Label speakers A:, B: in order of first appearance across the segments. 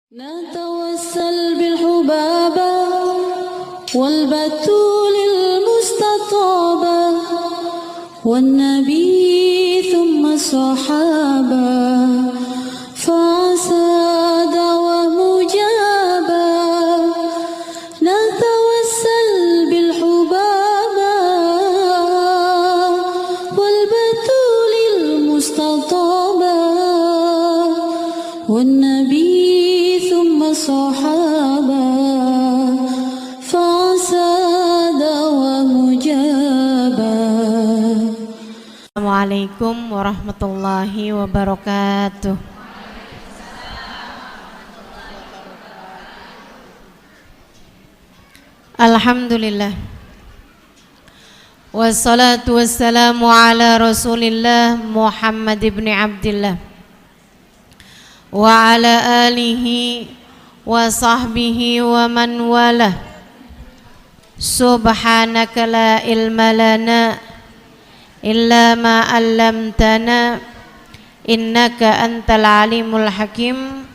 A: نتوسل بالحبابة والبتول المستطابة والنبي ثم الصحابة فعسى دعوة مجابة. نتوسل بالحبابة والبتول المستطابة والنبي صحابة فساد ومجابة.
B: Assalamualaikum warahmatullahi wabarakatuh. Alhamdulillah. Wassalatu wassalamu ala Rasulillah Muhammad ibn Abdillah wa ala alihi wa sahbihi wa man wala. Subhanaka la ilma lana illa ma 'allamtana innaka antal alimul hakim.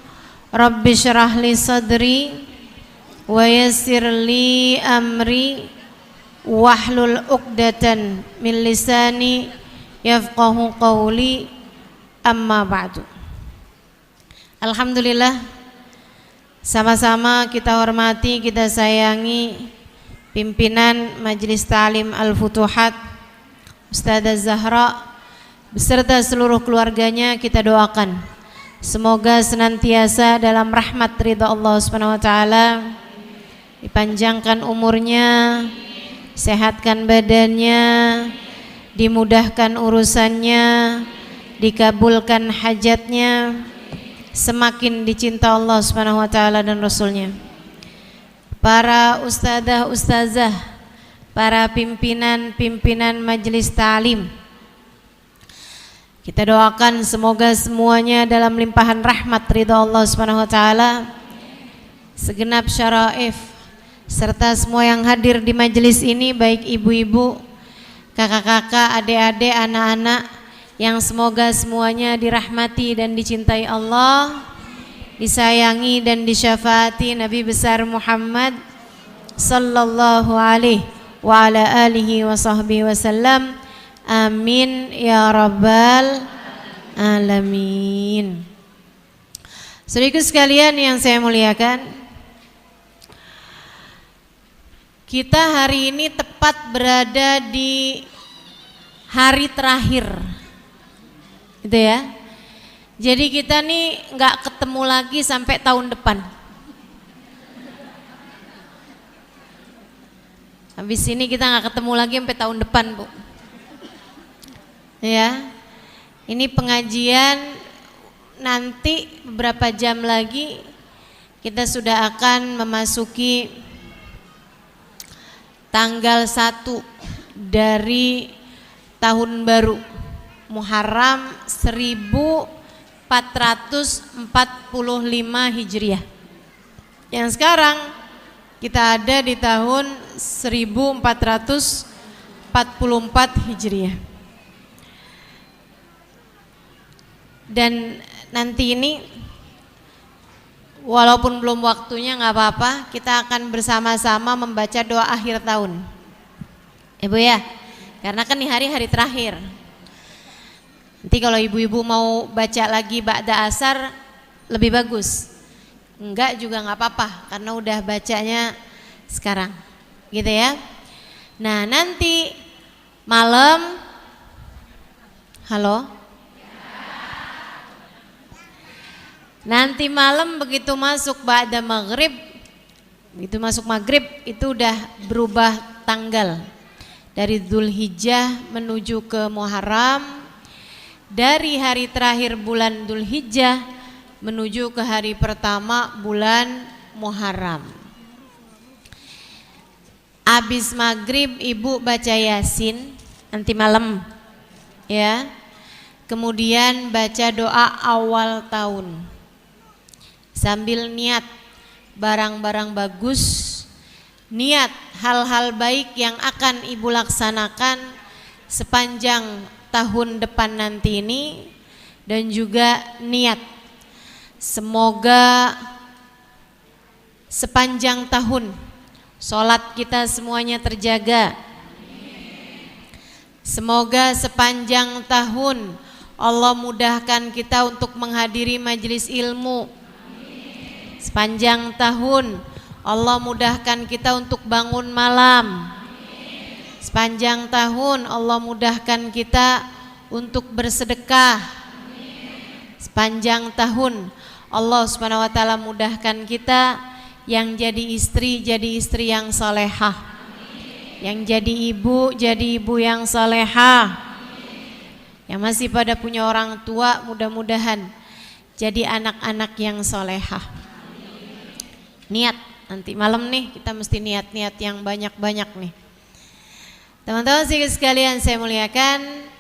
B: Rabbi shrah li sadri wa yassir li amri wahlul 'uqdatan min lisani yafqahu qawli. Amma ba'du. Alhamdulillah, sama-sama kita hormati, kita sayangi pimpinan Majelis Ta'lim Al-Futuhat Ustadzah Zahra beserta seluruh keluarganya. Kita doakan semoga senantiasa dalam rahmat ridha Allah Subhanahu wa taala, dipanjangkan umurnya, sehatkan badannya, dimudahkan urusannya, dikabulkan hajatnya, semakin dicinta Allah Subhanahu wa taala dan Rasulnya. Para ustadzah, ustazah, para pimpinan majelis ta'lim, kita doakan semoga semuanya dalam limpahan rahmat ridha Allah Subhanahu wa taala. Segenap syaraif serta semua yang hadir di majelis ini, baik ibu-ibu, kakak-kakak, adik-adik, anak-anak, yang semoga semuanya dirahmati dan dicintai Allah, disayangi dan disyafaati Nabi besar Muhammad sallallahu alaihi wa ala alihi wa sahbihi wasallam. Amin ya rabbal alamin. Saudaraku sekalian yang saya muliakan, kita hari ini tepat berada di hari terakhir, gitu ya. Jadi kita nih nggak ketemu lagi sampai tahun depan. Habis ini kita nggak ketemu lagi sampai tahun depan, Bu. Ya, ini pengajian nanti beberapa jam lagi kita sudah akan memasuki tanggal 1 dari tahun baru Muharram 1445 Hijriah. Yang sekarang kita ada di tahun 1444 Hijriah. Dan nanti ini walaupun belum waktunya nggak apa-apa, kita akan bersama-sama membaca doa akhir tahun, Ibu ya, karena kan ini hari terakhir. Nanti kalau ibu-ibu mau baca lagi ba'da asar lebih bagus, enggak juga nggak apa-apa karena udah bacanya sekarang, gitu ya. Nah nanti malam, halo, nanti malam begitu masuk ba'da maghrib, begitu masuk maghrib itu udah berubah tanggal dari Dzulhijjah menuju ke Muharram. Dari hari terakhir bulan Dzulhijjah menuju ke hari pertama bulan Muharram. Abis maghrib ibu baca Yasin nanti malam ya. Kemudian baca doa awal tahun sambil niat barang-barang bagus, niat hal-hal baik yang akan ibu laksanakan sepanjang tahun depan nanti ini, dan juga niat semoga sepanjang tahun. Sholat kita semuanya terjaga. Semoga sepanjang tahun Allah mudahkan kita untuk menghadiri majelis ilmu. Sepanjang tahun Allah mudahkan kita untuk bangun malam. Sepanjang tahun Allah mudahkan kita untuk bersedekah. Sepanjang tahun Allah Subhanahu wa taala mudahkan kita yang jadi istri yang salehah. Yang jadi ibu yang salehah. Yang masih pada punya orang tua, mudah-mudahan jadi anak-anak yang solehah. Niat, nanti malam nih kita mesti niat-niat yang banyak-banyak nih. Teman-teman sekalian saya muliakan.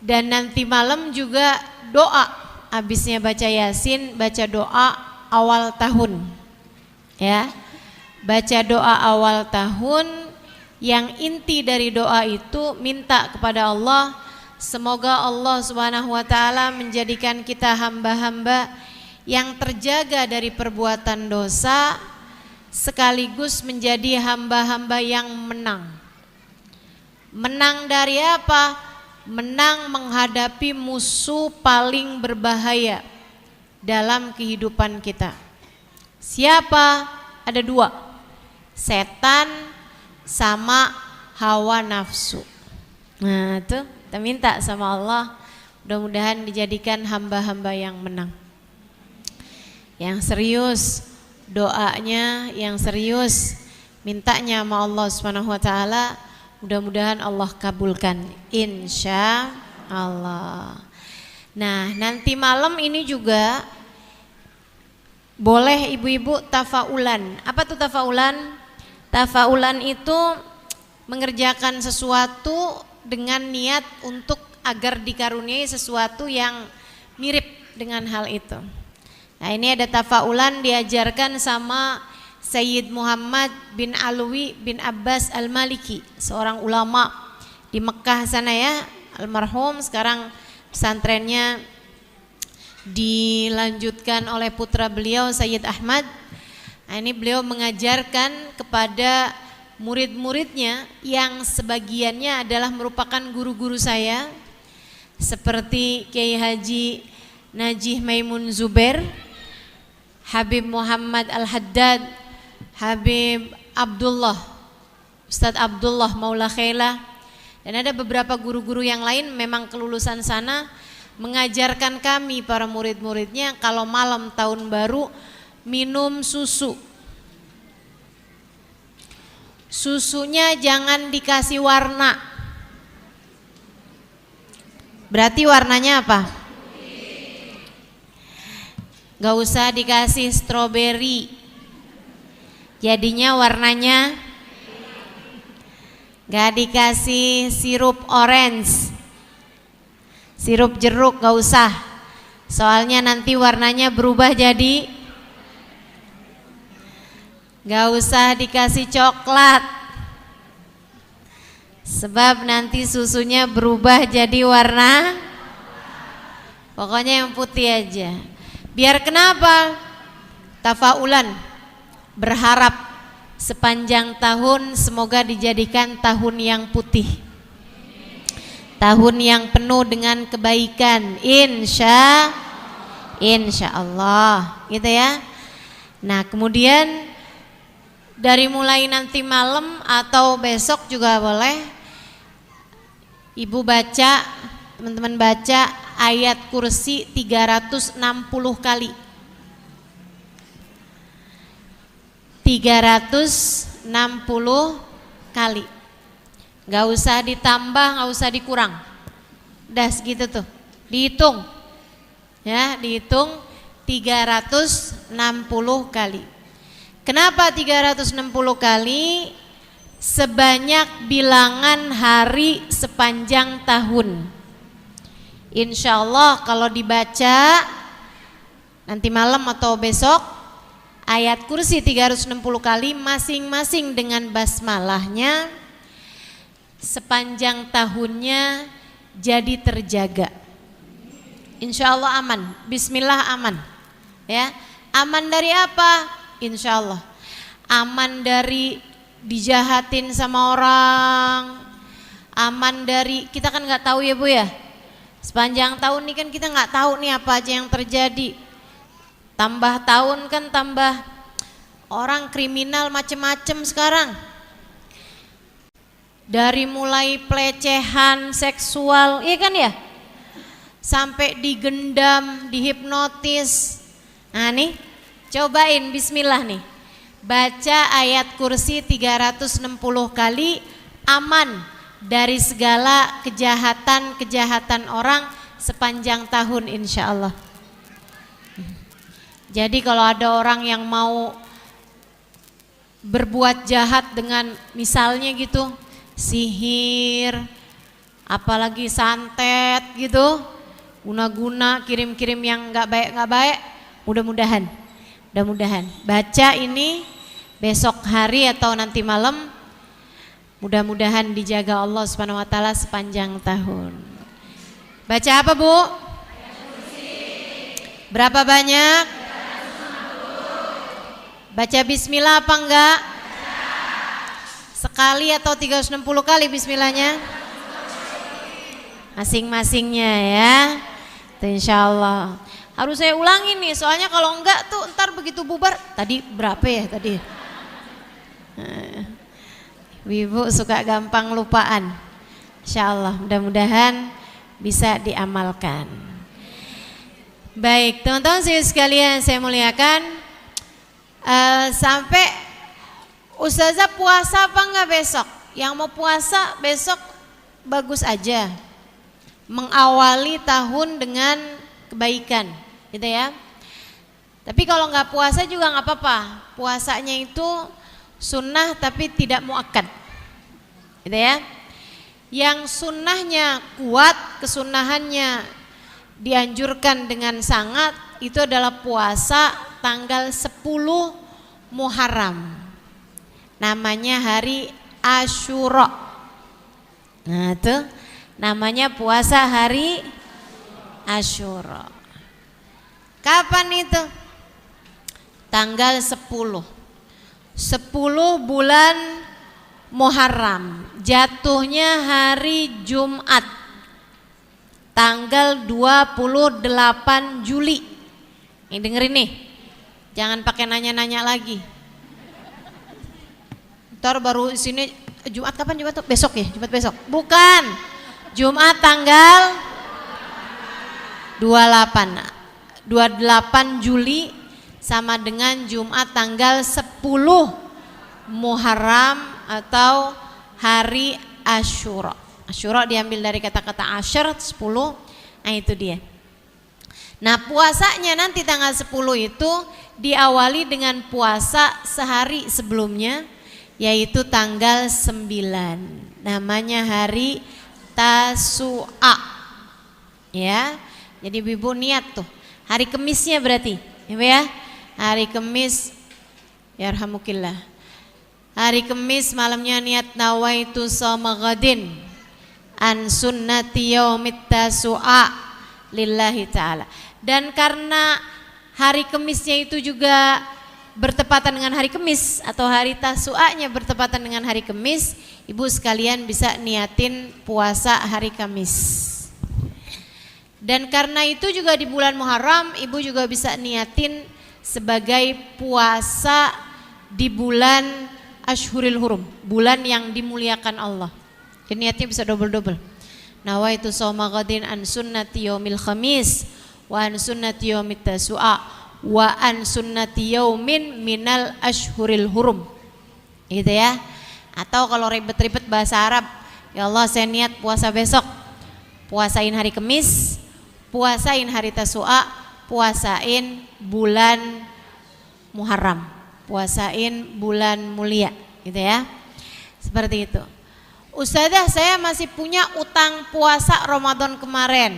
B: Dan nanti malam juga doa, habisnya baca Yasin, baca doa awal tahun. Ya, baca doa awal tahun. Yang inti dari doa itu minta kepada Allah, semoga Allah Subhanahu wa taala menjadikan kita hamba-hamba yang terjaga dari perbuatan dosa, sekaligus menjadi hamba-hamba yang menang. Menang dari apa? Menang menghadapi musuh paling berbahaya dalam kehidupan kita. Siapa? Ada dua, setan sama hawa nafsu. Nah itu kita minta sama Allah, mudah-mudahan dijadikan hamba-hamba yang menang, yang serius doanya, yang serius mintanya sama Allah Subhanahu wa taala. Mudah-mudahan Allah kabulkan, insya Allah. Nah nanti malam ini juga boleh ibu-ibu tafaulan. Apa tuh tafaulan? Tafaulan itu mengerjakan sesuatu dengan niat untuk agar dikaruniai sesuatu yang mirip dengan hal itu. Nah ini ada tafaulan diajarkan sama Sayyid Muhammad bin Alwi bin Abbas Al-Maliki, seorang ulama di Mekah sana ya, almarhum. Sekarang pesantrennya dilanjutkan oleh putra beliau Sayyid Ahmad. Nah, ini beliau mengajarkan kepada murid-muridnya yang sebagiannya adalah merupakan guru-guru saya, seperti Kiai Haji Najih Maimun Zubair, Habib Muhammad Al-Haddad, Habib Abdullah, Ustadz Abdullah Maula Khaila, dan ada beberapa guru-guru yang lain memang kelulusan sana, mengajarkan kami para murid-muridnya kalau malam tahun baru minum susu. Susunya jangan dikasih warna. Berarti warnanya apa? Gak usah dikasih stroberi, jadinya warnanya. Gak dikasih sirup orange, sirup jeruk gak usah, soalnya nanti warnanya berubah jadi. Gak usah dikasih coklat, sebab nanti susunya berubah jadi warna. Pokoknya yang putih aja. Biar kenapa? Tafaulan, berharap sepanjang tahun semoga dijadikan tahun yang putih, tahun yang penuh dengan kebaikan, insya Allah, gitu ya. Nah kemudian dari mulai nanti malam atau besok juga boleh ibu baca, teman-teman baca ayat kursi 360 kali. 360 kali. Gak usah ditambah, gak usah dikurang. Udah segitu tuh. Dihitung. Ya, dihitung 360 kali. Kenapa 360 kali? Sebanyak bilangan hari sepanjang tahun. Insya Allah kalau dibaca nanti malam atau besok ayat kursi 360 kali masing-masing dengan basmalahnya, sepanjang tahunnya jadi terjaga. Insya Allah aman, bismillah aman ya. Aman dari apa? Insya Allah aman dari dijahatin sama orang, aman dari, kita kan nggak tahu ya Bu ya, sepanjang tahun nih kan kita nggak tahu nih apa aja yang terjadi. Tambah tahun kan tambah orang kriminal macem-macem sekarang. Dari mulai pelecehan seksual, iya kan ya, sampai digendam, dihipnotis. Nah nih, cobain bismillah nih. Baca ayat kursi 360 kali, aman dari segala kejahatan orang sepanjang tahun insya Allah. Jadi kalau ada orang yang mau berbuat jahat dengan misalnya gitu, sihir, apalagi santet gitu, guna-guna kirim-kirim yang nggak baik, mudah-mudahan baca ini besok hari atau nanti malam, mudah-mudahan dijaga Allah Subhanahu wa taala sepanjang tahun. Baca apa Bu? Berapa banyak? Baca bismillah apa enggak? Sekali atau 360 kali bismillahnya? Masing-masingnya ya. Itu insya Allah. Harus saya ulangin nih, soalnya kalau enggak tuh ntar begitu bubar, tadi berapa ya tadi? Ibu suka gampang lupaan. Insya Allah mudah-mudahan bisa diamalkan. Baik teman-teman sekalian saya muliakan, sampai Ustazah puasa apa enggak besok? Yang mau puasa besok bagus aja, mengawali tahun dengan kebaikan gitu ya. Tapi kalau nggak puasa juga nggak apa-apa, puasanya itu sunnah tapi tidak muakkad gitu ya. Yang sunnahnya kuat, kesunahannya dianjurkan dengan sangat, itu adalah puasa tanggal 10 Muharram, namanya hari Asyura. Nah itu namanya puasa hari Asyura. Kapan itu? Tanggal 10 bulan Muharram, jatuhnya hari Jumat, tanggal 28 Juli. Ini dengerin nih, jangan pakai nanya-nanya lagi. Ntar baru sini Jumat kapan? Jumat tuh besok ya? Jumat besok? Bukan, Jumat tanggal 28 Juli sama dengan Jumat tanggal 10 Muharram atau hari Asyura. Asyura diambil dari kata-kata asyar, 10. Nah itu dia. Nah puasanya nanti tanggal 10 itu diawali dengan puasa sehari sebelumnya, yaitu tanggal 9. Namanya hari Tasu'a. Ya. Jadi ibu niat tuh. Hari Kemisnya berarti, ya. Hari Kemis, yarhamukillah. Hari Kemis malamnya niat nawaitu shauma ghadin an sunnati yaumit tasu'a lillahi ta'ala. Dan karena hari Kemisnya itu juga bertepatan dengan hari Kemis atau hari Tasu'anya bertepatan dengan hari Kemis, ibu sekalian bisa niatin puasa hari Kamis. Dan karena itu juga di bulan Muharram ibu juga bisa niatin sebagai puasa di bulan Ashhuril Hurum, bulan yang dimuliakan Allah. Jadi niatnya bisa double-double. Nawaitu shauma ghadin an sunnati yaumil khamis wa an sunnati yaumit tasu'a wa an sunnati yaumin minal ashhuril hurum. Gitu ya. Atau kalau ribet-ribet bahasa Arab, ya Allah saya niat puasa besok. Puasain hari Kamis, puasain hari Tasu'a, puasain bulan Muharram, puasain bulan mulia, gitu ya. Seperti itu. Ustazah, saya masih punya utang puasa Ramadan kemarin.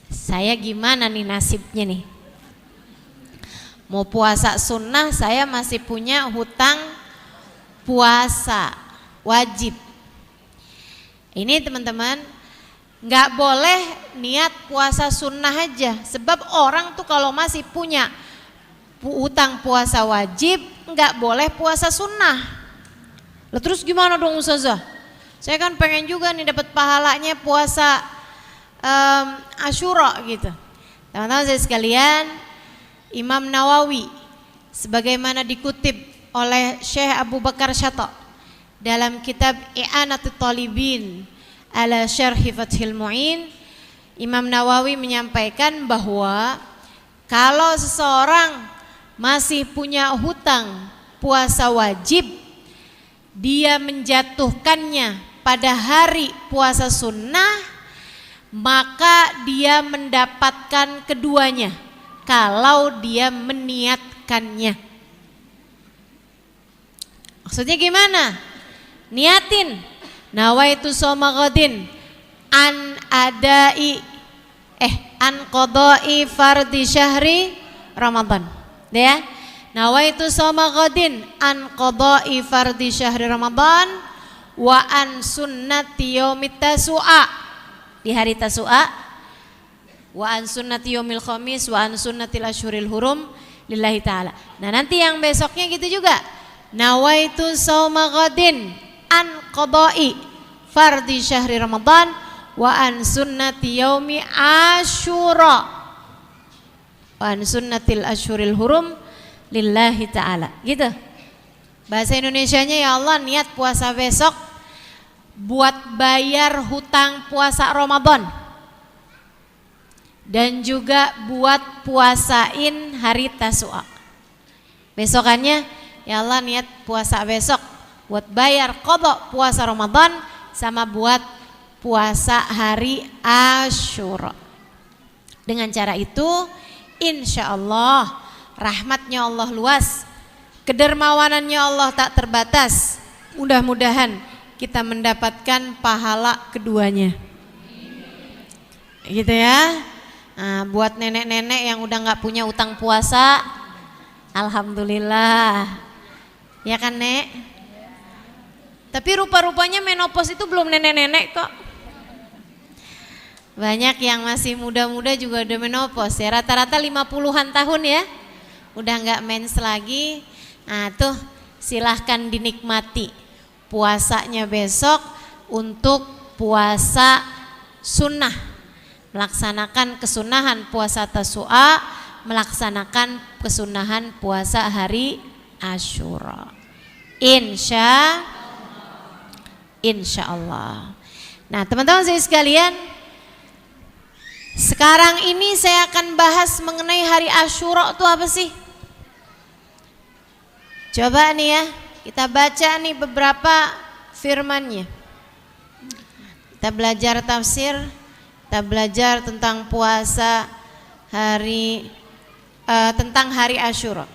B: Saya gimana nih nasibnya nih? Mau puasa sunnah, saya masih punya hutang puasa wajib. Ini teman-teman, nggak boleh niat puasa sunnah aja. Sebab orang tuh kalau masih punya utang puasa wajib, nggak boleh puasa sunnah. Lah terus gimana dong Ustazah? Saya kan pengen juga nih dapat pahalanya puasa Asyura gitu. Teman-teman saya sekalian, Imam Nawawi sebagaimana dikutip oleh Syekh Abu Bakar Syato dalam kitab I'anatul Talibin ala Syarhi Fathil Mu'in, Imam Nawawi menyampaikan bahwa kalau seseorang masih punya hutang puasa wajib, dia menjatuhkannya pada hari puasa sunnah, maka dia mendapatkan keduanya kalau dia meniatkannya. Maksudnya gimana? Niatin nawaitu shoma ghadin an qada'i fardhi syahri Ramadan. Ya. Nawaitu shoma ghadin an qada'i fardhi syahri Ramadan wa an sunnati yaumit tasu'a, di hari tasu'a, wa an sunnati yaumil khamis wa an sunnatil asyhuril hurum lillahi ta'ala. Nah nanti yang besoknya gitu juga, nawaitu shoma ghadin an qada'i fardhi syahri Ramadan wa an sunnati yaumi asyura wa an sunnatil asyhuril hurum lillahi ta'ala. Gitu. Bahasa Indonesianya, ya Allah niat puasa besok buat bayar hutang puasa Ramadan dan juga buat puasain hari Tasu'a. Besokannya, ya Allah niat puasa besok buat bayar qadha puasa Ramadan sama buat puasa hari Asyura. Dengan cara itu insya Allah rahmatnya Allah luas, kedermawanannya Allah tak terbatas. Mudah-mudahan kita mendapatkan pahala keduanya. Gitu ya. Nah, buat nenek-nenek yang udah nggak punya utang puasa, alhamdulillah. Ya kan, Nek? Tapi rupa-rupanya menopause itu belum nenek-nenek kok. Banyak yang masih muda-muda juga udah menopause ya, rata-rata 50-an tahun ya. Udah nggak mens lagi. Nah tuh silahkan dinikmati puasanya besok untuk puasa sunnah, melaksanakan kesunahan puasa Tasu'a, melaksanakan kesunahan puasa hari Asyura. Insya Allah. Nah teman-teman saya sekalian, sekarang ini saya akan bahas mengenai hari Asyura itu apa sih? Coba nih ya, kita baca nih beberapa firmannya. Kita belajar tafsir, kita belajar tentang puasa tentang hari Asyura.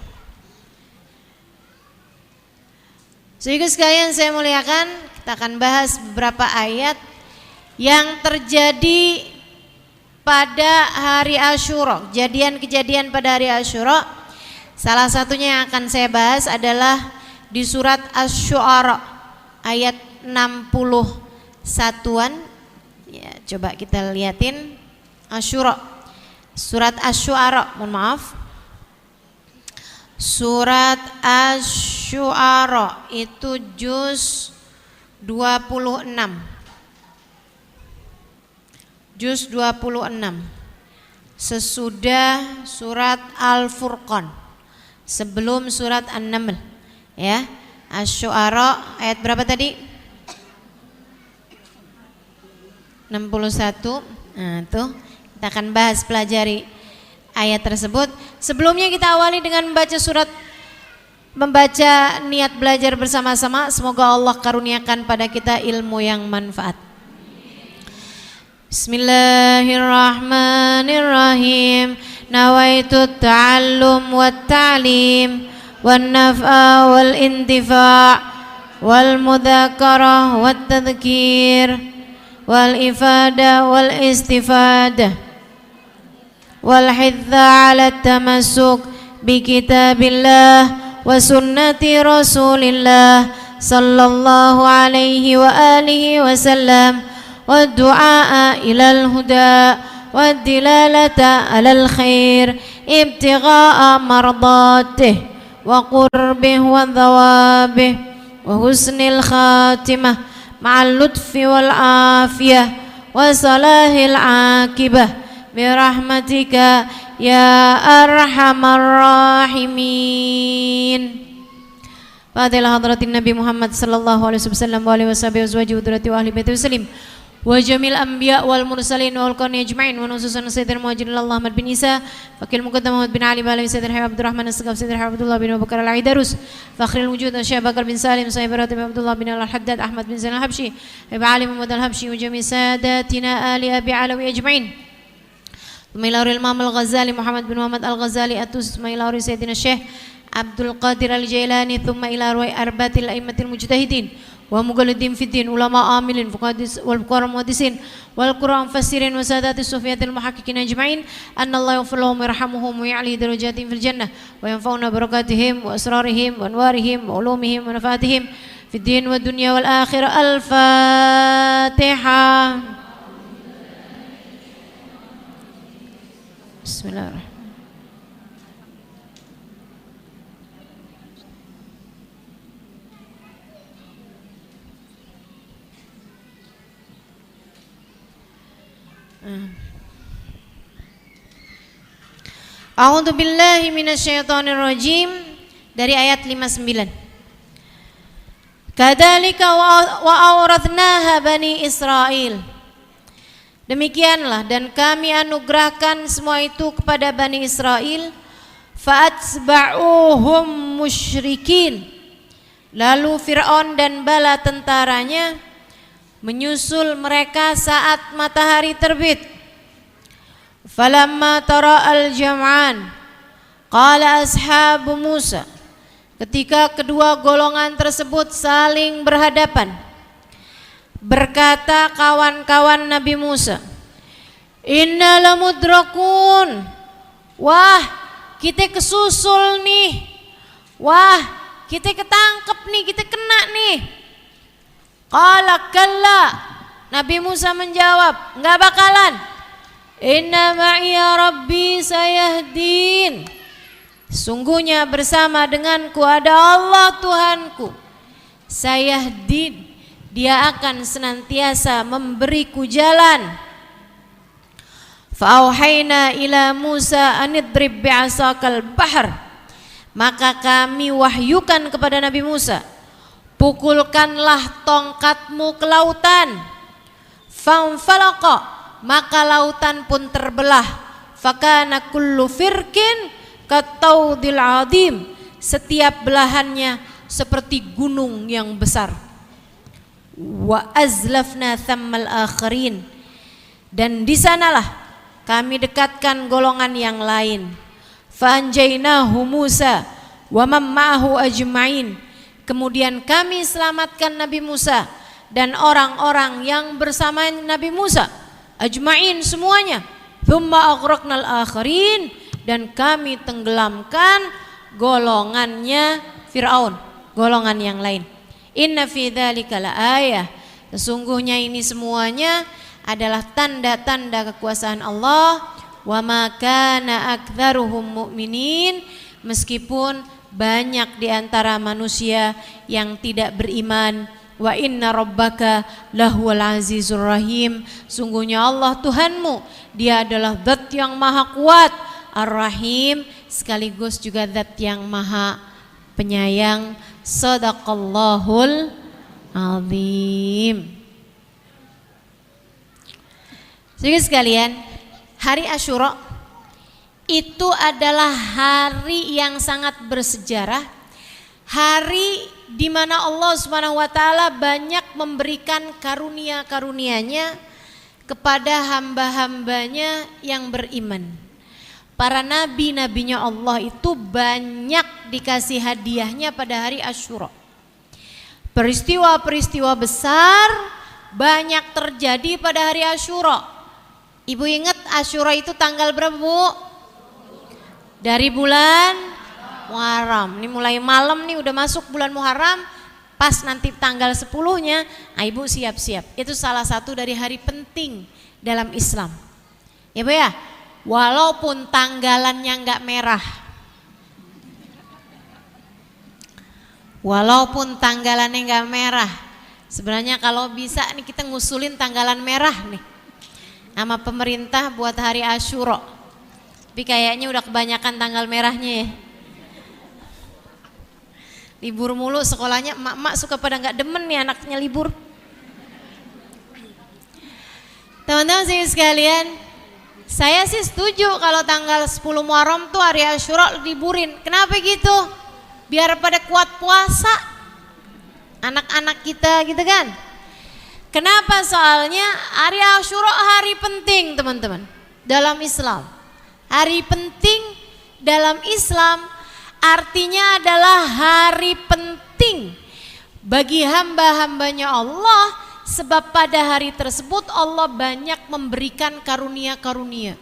B: Saudara sekalian saya muliakan, kita akan bahas beberapa ayat yang terjadi pada hari Asyura, kejadian-kejadian pada hari Asyura. Salah satunya yang akan saya bahas adalah di surat Asy-Syu'ara ayat 61-an. Ya, coba kita liatin Asyura. Surat Asy-Syu'ara, mohon maaf. Surat Asy-Syu'ara itu juz 26. Juz 26 sesudah surat Al-Furqan, sebelum surat An-Naml ya. Asy-Syu'ara ayat berapa tadi? 61. Nah tuh kita akan bahas, pelajari ayat tersebut. Sebelumnya kita awali dengan membaca niat belajar bersama-sama. Semoga Allah karuniakan pada kita ilmu yang manfaat. Bismillahirrahmanirrahim. Nawaitu ta'allum wa ta'lim wan naf'a wal intifa' wal mudzakarah wat tadhkir wal ifada wal istifada wal hidza 'ala tamassuk bi kitabillah wa sunnati rasulillah sallallahu alaihi wa alihi wasallam والدعاء إلى الهدى والدلالة على الخير ابتغاء مرضاته وقربه وثوابه وحسن الخاتمة مع اللطف والعافية وصلاح العاقبة برحمتك يا أرحم الراحمين. فضل حضرة النبي محمد صلى الله عليه وسلم وآله وصحبه وأزواجه وذريته وأهل بيته وسلم وجميع الأنبياء والمرسلين والقرن أجمعين ونصوصا سيد المهاجرين الله محمد بن عيسى فقيل المقدم محمد بن علي بن سيد الحبيب عبد الرحمن السقاف سيد الحبيب عبد الله بن أبي بكر العيدروس فخر الوجود الشيخ بكر بن سالم صاحب راتب عبد الله بن الحداد أحمد بن زين الحبشي أبي علي محمد الحبشي وجميع ساداتنا آل أبي علوي أجمعين ثم إلى الإمام الغزالي محمد بن محمد الغزالي الطوسي ثم إلى سيدنا الشيخ عبد القادر الجيلاني ثم إلى أربعة الأئمة المجتهدين ومقلدين في الدين علماء عاملين والفقهاء المحدثين والقراء مفسرين وسادات الصوفية المحققين أجمعين أن الله يغفر لهم ويرحمهم ويعلي درجاتهم في الجنة وينفعنا بركاتهم وأسرارهم وأنوارهم وعلومهم ونفاتهم في الدين والدنيا والآخرة. الفاتحة. بسم الله الرحمن A'udzu billahi minasyaitonir rajim dari ayat 59. Kadzalika wa awrathnaha bani Israil. Demikianlah dan kami anugerahkan semua itu kepada Bani Israel. Fa'atsba'uhum musyrikin. Lalu Fir'aun dan bala tentaranya menyusul mereka saat matahari terbit. Falamma tara'al jam'an qala ashabu Musa. Ketika kedua golongan tersebut saling berhadapan, berkata kawan-kawan Nabi Musa, inna lamudrakun. Wah, kita kesusul nih. Wah, kita ketangkep nih, kita kena nih. Qala kalla. Nabi Musa menjawab, enggak bakalan. Inna ma'iya rabbi sayahdin. Sungguhnya bersama denganku ada Allah Tuhanku. Sayahdin, Dia akan senantiasa memberiku jalan. Fa'auhayna ila Musa anidrib bi'asakal bahr. Maka kami wahyukan kepada Nabi Musa, pukulkanlah tongkatmu ke lautan. Fanfalaqa, maka lautan pun terbelah. Fakana kullu firkin kataudil adim. Setiap belahannya seperti gunung yang besar. Wa azlafna thammal akharin. Dan di sanalah kami dekatkan golongan yang lain. Fa anjaynahu Musa wa man ma'ahu ajma'in. Kemudian kami selamatkan Nabi Musa dan orang-orang yang bersama Nabi Musa ajma'in semuanya. Thumma aghraqnal akharin. Dan kami tenggelamkan golongannya Fir'aun, golongan yang lain. Inna fi dzalika laayah. Sesungguhnya ini semuanya adalah tanda-tanda kekuasaan Allah. Wa ma kana aktsaruhum mu'minin. Meskipun banyak di antara manusia yang tidak beriman. Wa inna rabbaka lahuwal azizur rahim. Sungguhnya Allah Tuhanmu, Dia adalah zat yang maha kuat, ar-rahim, sekaligus juga zat yang maha penyayang. Shadaqallahul azim. Jadi sekalian, hari Asyura itu adalah hari yang sangat bersejarah. Hari di mana Allah Subhanahu wa taala banyak memberikan karunia-karunia-Nya kepada hamba-hambanya yang beriman. Para nabi-nabinya Allah itu banyak dikasih hadiahnya pada hari Asyura. Peristiwa-peristiwa besar banyak terjadi pada hari Asyura. Ibu ingat Asyura itu tanggal berapa, Bu? Dari bulan Muharram. Ini mulai malam nih udah masuk bulan Muharram, pas nanti tanggal 10-nya, ibu siap-siap. Itu salah satu dari hari penting dalam Islam. Ya Bu ya, walaupun tanggalannya nggak merah, walaupun tanggalannya nggak merah, sebenarnya kalau bisa nih kita ngusulin tanggalan merah nih sama pemerintah buat hari Asyura. Tapi kayaknya udah kebanyakan tanggal merahnya ya. Libur mulu sekolahnya, emak-emak suka pada nggak demen nih anaknya libur. Teman-teman sekalian, saya sih setuju kalau tanggal 10 Muharram tuh hari Asyura liburin. Kenapa gitu? Biar pada kuat puasa anak-anak kita gitu kan. Kenapa? Soalnya hari Asyura hari penting teman-teman dalam Islam. Hari penting dalam Islam artinya adalah hari penting bagi hamba-hambanya Allah, sebab pada hari tersebut Allah banyak memberikan karunia-karunia.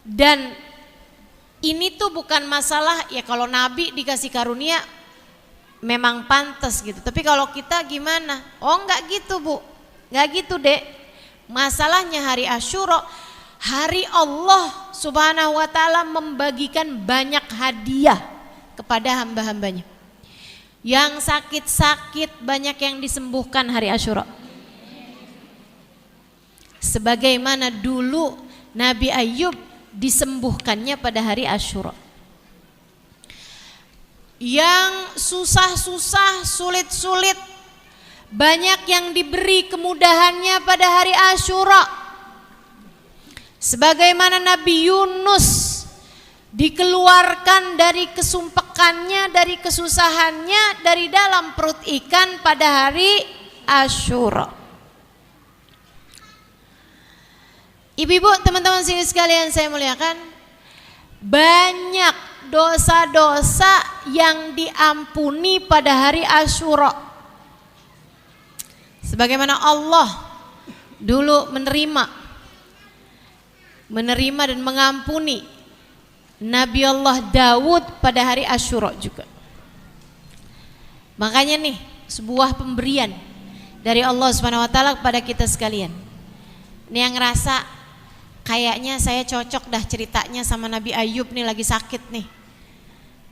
B: Dan ini tuh bukan masalah ya kalau Nabi dikasih karunia memang pantas gitu. Tapi kalau kita gimana? Oh enggak gitu Bu, enggak gitu Dek. Masalahnya hari Asyura, hari Allah Subhanahu wa ta'ala membagikan banyak hadiah kepada hamba-hambanya. Yang sakit-sakit banyak yang disembuhkan hari Asyura. Sebagaimana dulu Nabi Ayub disembuhkannya pada hari Asyura. Yang susah-susah, sulit-sulit, banyak yang diberi kemudahannya pada hari Asyura. Sebagaimana Nabi Yunus dikeluarkan dari kesumpekannya, dari kesusahannya, dari dalam perut ikan pada hari Asyura. Ibu-ibu, teman-teman sini sekalian saya muliakan, banyak dosa-dosa yang diampuni pada hari Asyura. Sebagaimana Allah dulu menerima dan mengampuni Nabi Allah Daud pada hari Asyura juga. Makanya nih sebuah pemberian dari Allah Subhanahu wa taala kepada kita sekalian. Ini yang ngerasa kayaknya saya cocok dah ceritanya sama Nabi Ayub nih lagi sakit nih.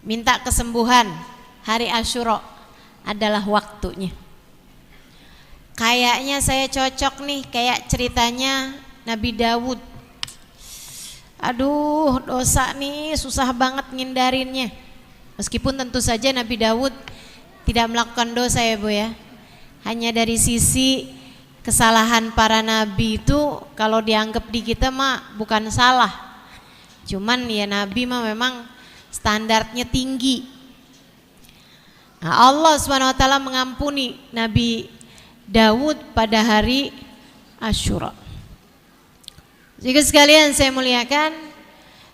B: Minta kesembuhan, hari Asyura adalah waktunya. Kayaknya saya cocok nih kayak ceritanya Nabi Daud. Aduh, dosa nih susah banget ngindarinnya. Meskipun tentu saja Nabi Daud tidak melakukan dosa ya Bu ya. Hanya dari sisi kesalahan para nabi itu kalau dianggap di kita mah bukan salah. Cuman ya nabi mah memang standarnya tinggi. Nah, Allah Subhanahu wa taala mengampuni Nabi Daud pada hari Asyura. Jika sekalian saya muliakan,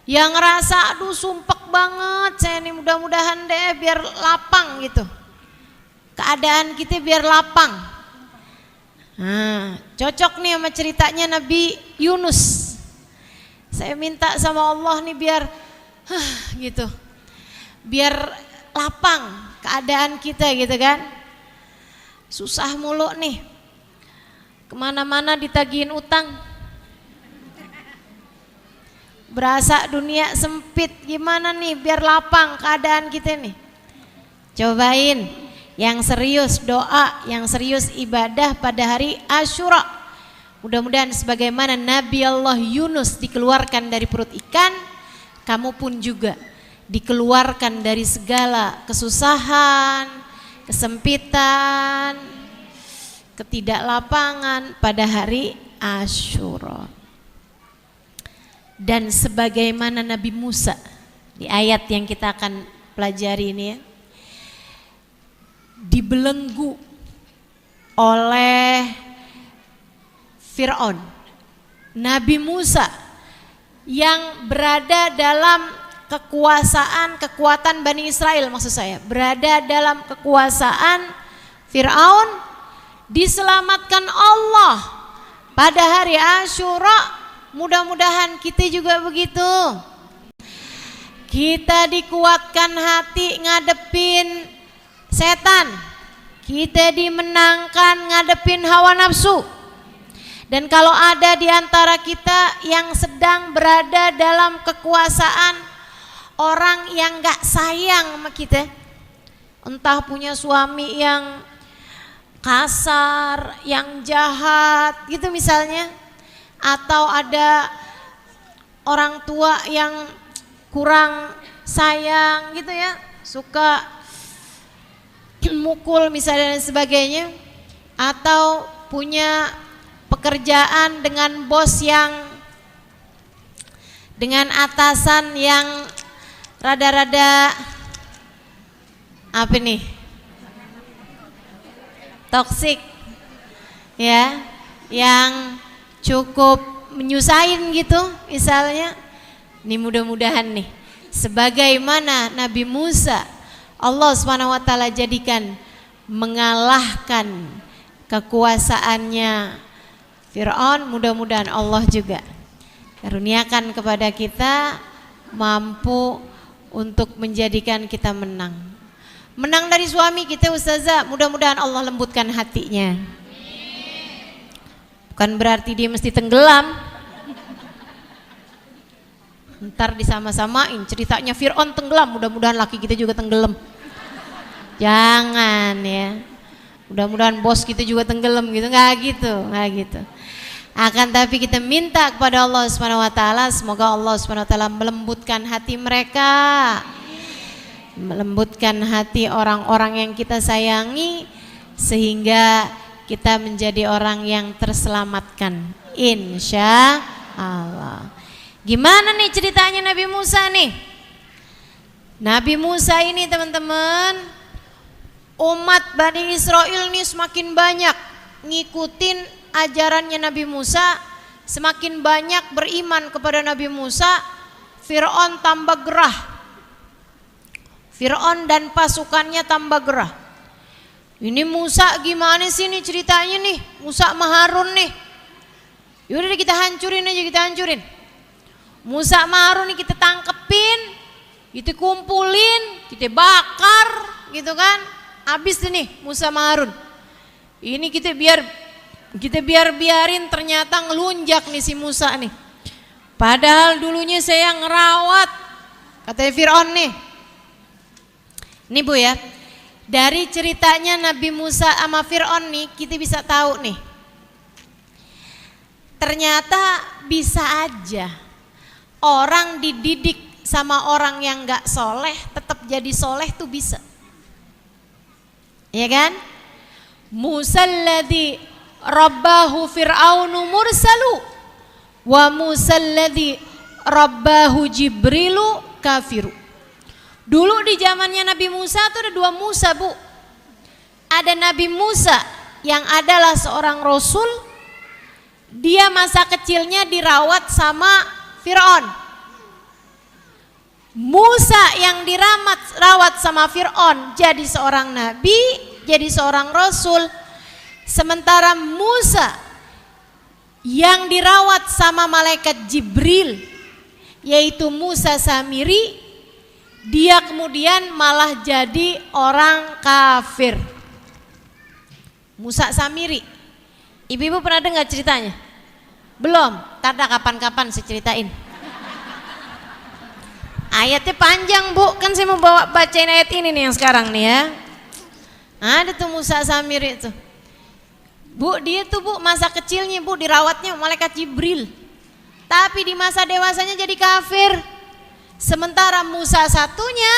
B: yang ngerasa aduh sumpek banget saya ini, mudah-mudahan deh biar lapang gitu. Keadaan kita biar lapang. Nah, cocok nih sama ceritanya Nabi Yunus. Saya minta sama Allah nih biar gitu. Biar lapang keadaan kita gitu kan. Susah mulu nih. Kemana-mana ditagihin utang. Berasa dunia sempit, gimana nih biar lapang keadaan kita nih. Cobain yang serius doa, yang serius ibadah pada hari Asyura. Mudah-mudahan sebagaimana Nabi Allah Yunus dikeluarkan dari perut ikan, kamu pun juga dikeluarkan dari segala kesusahan, kesempitan, ketidaklapangan pada hari Asyura. Dan sebagaimana Nabi Musa di ayat yang kita akan pelajari ini ya, dibelenggu oleh Fir'aun. Nabi Musa yang berada dalam kekuatan Bani Israel, maksud saya berada dalam kekuasaan Fir'aun, diselamatkan Allah pada hari Asyura. Mudah-mudahan kita juga begitu. Kita dikuatkan hati ngadepin setan, kita dimenangkan ngadepin hawa nafsu. Dan kalau ada di antara kita yang sedang berada dalam kekuasaan orang yang gak sayang sama kita, entah punya suami yang kasar, yang jahat gitu misalnya, atau ada orang tua yang kurang sayang gitu ya, suka mukul misalnya dan sebagainya, atau punya pekerjaan dengan bos yang dengan atasan yang rada-rada apa nih, toksik ya, yang cukup menyusahin gitu misalnya. Ini mudah-mudahan nih, sebagaimana Nabi Musa Allah SWT jadikan mengalahkan kekuasaannya Fir'aun, mudah-mudahan Allah juga karuniakan kepada kita mampu untuk menjadikan kita menang. Menang dari suami kita Ustazah, mudah-mudahan Allah lembutkan hatinya. Bukan berarti dia mesti tenggelam. Ntar disama-samain ceritanya Fir'aun tenggelam, mudah-mudahan laki kita juga tenggelam. Jangan ya, mudah-mudahan bos kita juga tenggelam gitu, nggak gitu. Akan tapi kita minta kepada Allah SWT, semoga Allah SWT melembutkan hati mereka, melembutkan hati orang-orang yang kita sayangi, sehingga kita menjadi orang yang terselamatkan, insya Allah. Gimana nih ceritanya Nabi Musa nih? Nabi Musa ini teman-teman, umat Bani Israel nih semakin banyak ngikutin ajarannya Nabi Musa, semakin banyak beriman kepada Nabi Musa. Fir'aun tambah gerah, Fir'aun dan pasukannya tambah gerah. Ini Musa gimana sih nih ceritanya nih, Musa sama Harun nih. Yaudah kita hancurin aja, kita hancurin. Musa sama Harun nih kita tangkepin, kita kumpulin, kita bakar gitu kan. Habis nih Musa sama Harun. Ini kita biarin ternyata ngelunjak nih si Musa nih. Padahal dulunya saya ngerawat, katanya Fir'aun nih. Ini Bu ya, dari ceritanya Nabi Musa sama Fir'aun nih kita bisa tahu nih, ternyata bisa aja orang dididik sama orang yang gak soleh tetap jadi soleh tuh bisa, ya kan? Musa alladhi rabbahu fir'aunu mursalu wa Musa alladhi rabbahu jibrilu kafiru. Dulu di zamannya Nabi Musa tuh ada dua Musa Bu. Ada Nabi Musa yang adalah seorang rasul, dia masa kecilnya dirawat sama Fir'aun. Musa yang dirawat sama Fir'aun jadi seorang nabi, jadi seorang rasul. Sementara Musa yang dirawat sama malaikat Jibril, yaitu Musa Samiri, dia kemudian malah jadi orang kafir. Musa Samiri, ibu-ibu pernah dengar ceritanya? Belum? Tada kapan-kapan saya ceritain. Ayatnya panjang Bu, kan saya mau bacain ayat ini nih yang sekarang nih ya. Ada tuh Musa Samiri itu Bu, dia tuh Bu masa kecilnya Bu dirawatnya malaikat Jibril, tapi di masa dewasanya jadi kafir. Sementara Musa satunya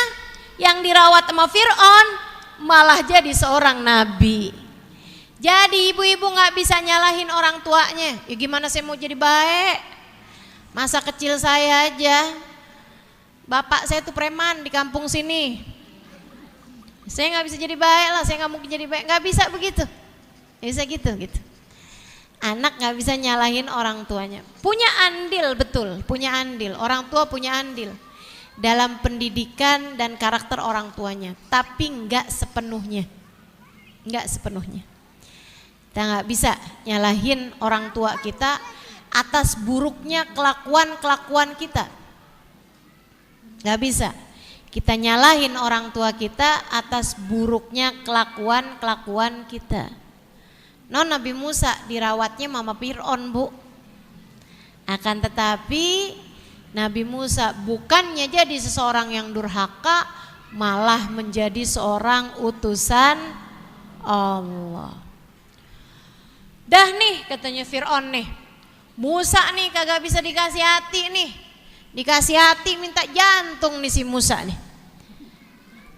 B: yang dirawat sama Fir'aun malah jadi seorang nabi. Jadi ibu-ibu gak bisa nyalahin orang tuanya. Ya gimana saya mau jadi baik? Masa kecil saya aja, bapak saya tuh preman di kampung sini. Saya gak bisa jadi baik lah, saya gak mungkin jadi baik. Gak bisa begitu, gak bisa gitu. Anak gak bisa nyalahin orang tuanya. Punya andil, betul, punya andil. Orang tua punya andil dalam pendidikan dan karakter orang tuanya, tapi gak sepenuhnya. Kita nggak bisa nyalahin orang tua kita atas buruknya kelakuan kita, nggak bisa. Kita nyalahin orang tua kita atas buruknya kelakuan kita. Nabi Musa dirawatnya Mama Fir'aun, Bu. Akan tetapi Nabi Musa bukannya jadi seseorang yang durhaka, malah menjadi seorang utusan Allah. Dah nih katanya Fir'aun nih, Musa nih kagak bisa dikasih hati nih. Dikasih hati minta jantung nih si Musa nih.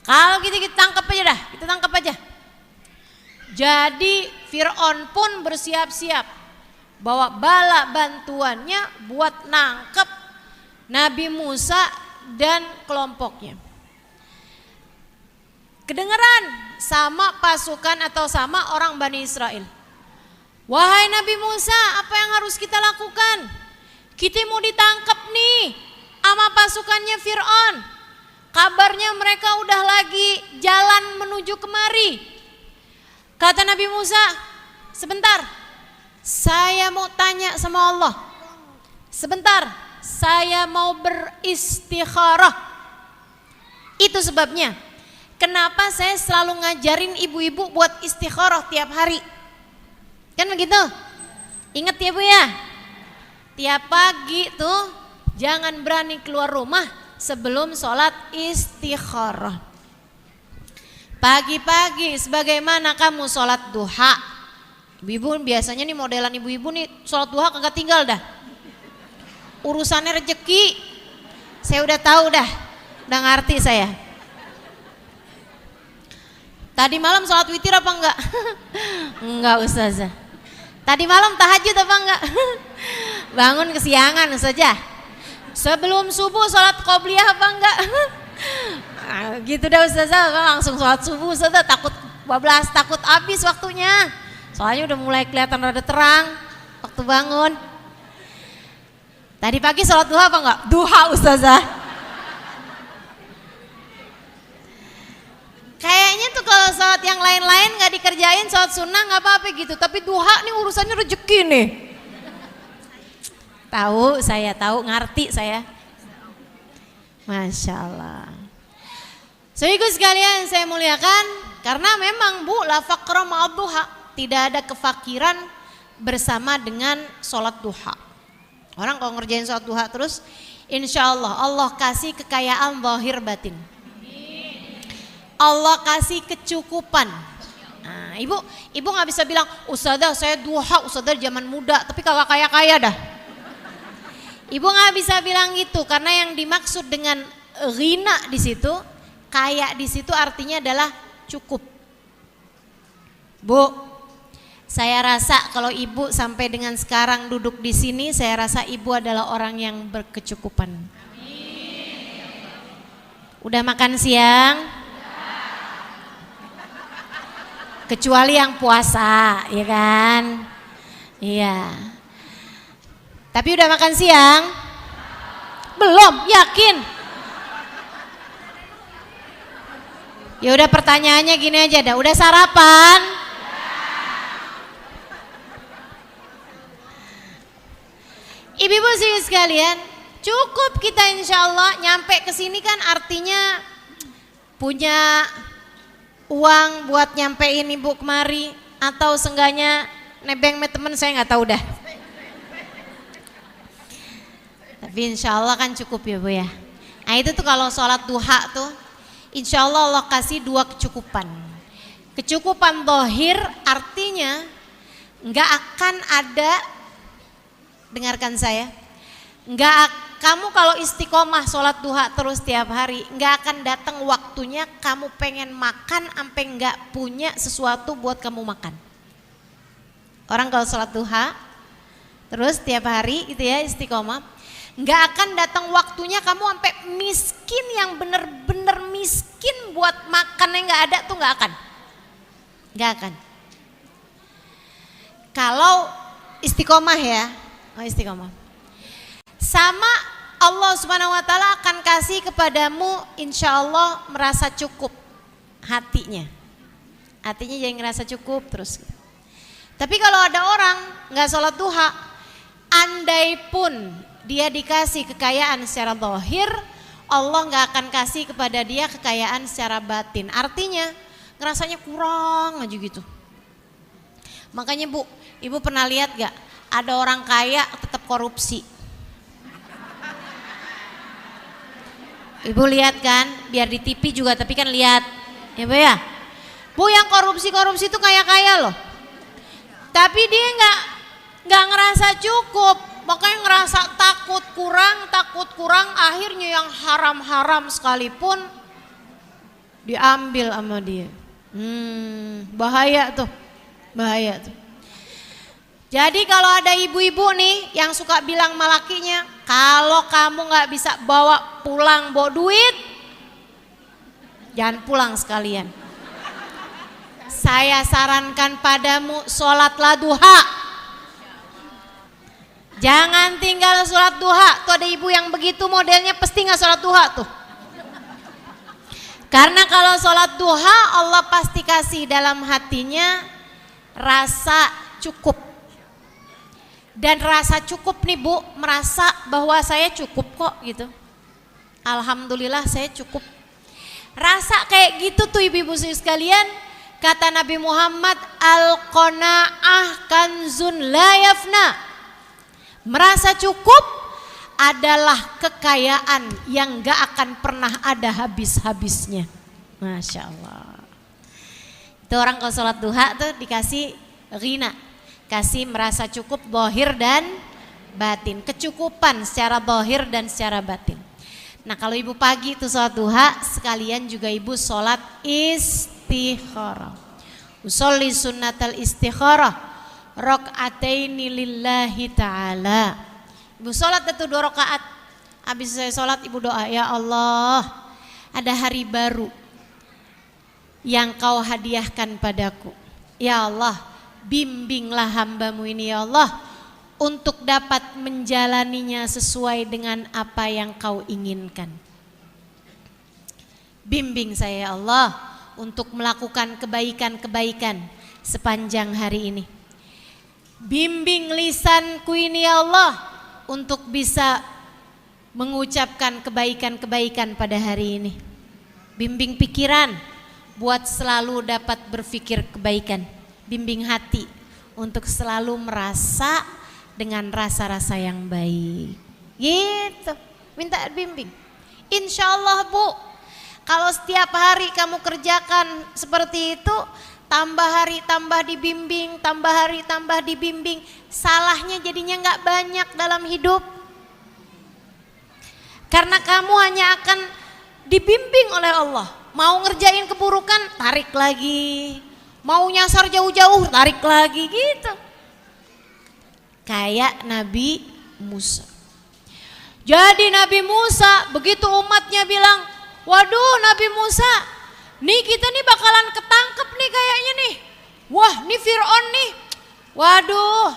B: Kalau kita tangkap aja dah, kita tangkap aja. Jadi Fir'aun pun bersiap-siap bawa bala bantuannya buat nangkep Nabi Musa dan kelompoknya. Kedengeran sama pasukan atau sama orang Bani Israel. Wahai Nabi Musa, apa yang harus kita lakukan? Kita mau ditangkap nih sama pasukannya Fir'aun. Kabarnya mereka udah lagi jalan menuju kemari. Kata Nabi Musa, sebentar, saya mau tanya sama Allah. Sebentar, saya mau beristikharah. Itu sebabnya kenapa saya selalu ngajarin ibu-ibu buat istikharah tiap hari. Kan begitu? Ingat ya Bu ya, tiap pagi tuh jangan berani keluar rumah sebelum sholat istikharah. Pagi-pagi sebagaimana kamu sholat duha. Ibu-ibu biasanya nih modelan ibu-ibu nih sholat duha kagak tinggal dah. Urusannya rezeki saya udah tahu dah, udah ngerti saya. Tadi malam sholat witir apa enggak? Enggak Ustazah. Tadi malam tahajud apa enggak? Bangun kesiangan saja. Sebelum subuh sholat qobliyah apa enggak? Gitu dah Ustazah, langsung sholat subuh Ustazah, takut bablas, takut habis waktunya. Soalnya udah mulai kelihatan rada terang waktu bangun. Tadi pagi sholat duha apa enggak? Duha Ustazah. Kayaknya tuh kalau sholat yang lain-lain gak dikerjain, sholat sunnah gak apa-apa gitu. Tapi duha nih urusannya rezeki nih. Tahu, saya tahu, ngerti saya. Masya Allah. Saudaraku sekalian saya muliakan, karena memang Bu, la faqra ma'ad duha, tidak ada kefakiran bersama dengan sholat duha. Orang kalau ngerjain sholat duha terus, insya Allah Allah kasih kekayaan zahir batin. Allah kasih kecukupan. Nah, ibu nggak bisa bilang, Ustazah saya duha, Ustazah zaman muda, tapi kagak kaya-kaya dah. Ibu nggak bisa bilang gitu, karena yang dimaksud dengan ghina di situ, kaya di situ artinya adalah cukup. Bu, saya rasa kalau ibu sampai dengan sekarang duduk di sini, saya rasa ibu adalah orang yang berkecukupan. Udah makan siang? Kecuali yang puasa, ya kan? Iya. Tapi udah makan siang? Belum, yakin? Ya udah pertanyaannya gini aja dah, udah sarapan? Ibu-ibu sekalian, cukup kita insya Allah nyampe ke sini kan artinya punya uang buat nyampein ibu kemari, atau seenggaknya nebeng sama temen, saya nggak tahu dah. Tapi insya Allah kan cukup ya Bu ya. Nah itu tuh kalau sholat duha tuh insya Allah Allah kasih dua kecukupan. Kecukupan zahir artinya nggak akan ada, dengarkan saya, kamu kalau istiqomah sholat duha terus tiap hari, nggak akan datang waktunya kamu pengen makan sampai nggak punya sesuatu buat kamu makan. Orang kalau sholat duha terus tiap hari gitu ya istiqomah, nggak akan datang waktunya kamu sampai miskin yang bener-bener miskin buat makan yang nggak ada tuh nggak akan. Kalau istiqomah ya, istiqomah. Sama Allah Subhanahu wa taala akan kasih kepadamu insya Allah merasa cukup hatinya. Hatinya jadi ngerasa cukup terus. Tapi kalau ada orang nggak sholat duha, andai pun dia dikasih kekayaan secara zahir, Allah nggak akan kasih kepada dia kekayaan secara batin. Artinya ngerasanya kurang aja gitu. Makanya Bu, Ibu pernah lihat gak ada orang kaya tetap korupsi? Ibu lihat kan, biar di TV juga tapi kan lihat, ya Bu ya. Bu yang korupsi itu kaya-kaya loh. Tapi dia nggak ngerasa cukup, makanya ngerasa takut kurang, akhirnya yang haram-haram sekalipun diambil sama dia. Bahaya tuh. Jadi kalau ada ibu-ibu nih yang suka bilang sama lakinya, kalau kamu nggak bisa bawa duit, jangan pulang sekalian. Saya sarankan padamu sholatlah duha. Jangan tinggal sholat duha. Tuh ada ibu yang begitu modelnya pasti nggak sholat duha tuh. Karena kalau sholat duha Allah pasti kasih dalam hatinya rasa cukup. Dan rasa cukup nih Bu, merasa bahwa saya cukup kok gitu. Alhamdulillah saya cukup. Rasa kayak gitu tuh ibu-ibu sekalian. Kata Nabi Muhammad, al-qanaah kanzun la yafna. Merasa cukup adalah kekayaan yang gak akan pernah ada habis-habisnya. Masya Allah. Itu orang kalau sholat duha tuh dikasih ghina, kasih merasa cukup zahir dan batin. Kecukupan secara zahir dan secara batin. Nah kalau ibu pagi itu sholat duha, sekalian juga ibu sholat istikharah. Usolli sunnatal istikharah rakaataini lillahi ta'ala. Ibu sholat itu 2 rakaat. Habis saya sholat ibu doa, ya Allah ada hari baru yang kau hadiahkan padaku. Ya Allah bimbinglah hambamu ini ya Allah untuk dapat menjalaninya sesuai dengan apa yang kau inginkan. Bimbing saya ya Allah untuk melakukan kebaikan-kebaikan sepanjang hari ini. Bimbing lisanku ini ya Allah untuk bisa mengucapkan kebaikan-kebaikan pada hari ini. Bimbing pikiran buat selalu dapat berpikir kebaikan. Bimbing hati untuk selalu merasa dengan rasa-rasa yang baik. Gitu, minta bimbing. Insya Allah Bu, kalau setiap hari kamu kerjakan seperti itu, tambah hari tambah dibimbing, tambah hari tambah dibimbing, salahnya jadinya nggak banyak dalam hidup. Karena kamu hanya akan dibimbing oleh Allah. Mau ngerjain keburukan, tarik lagi. Mau nyasar jauh-jauh, tarik lagi gitu. Kayak Nabi Musa. Jadi Nabi Musa begitu umatnya bilang, waduh Nabi Musa, nih kita nih bakalan ketangkep nih kayaknya nih. Wah nih Fir'aun nih, waduh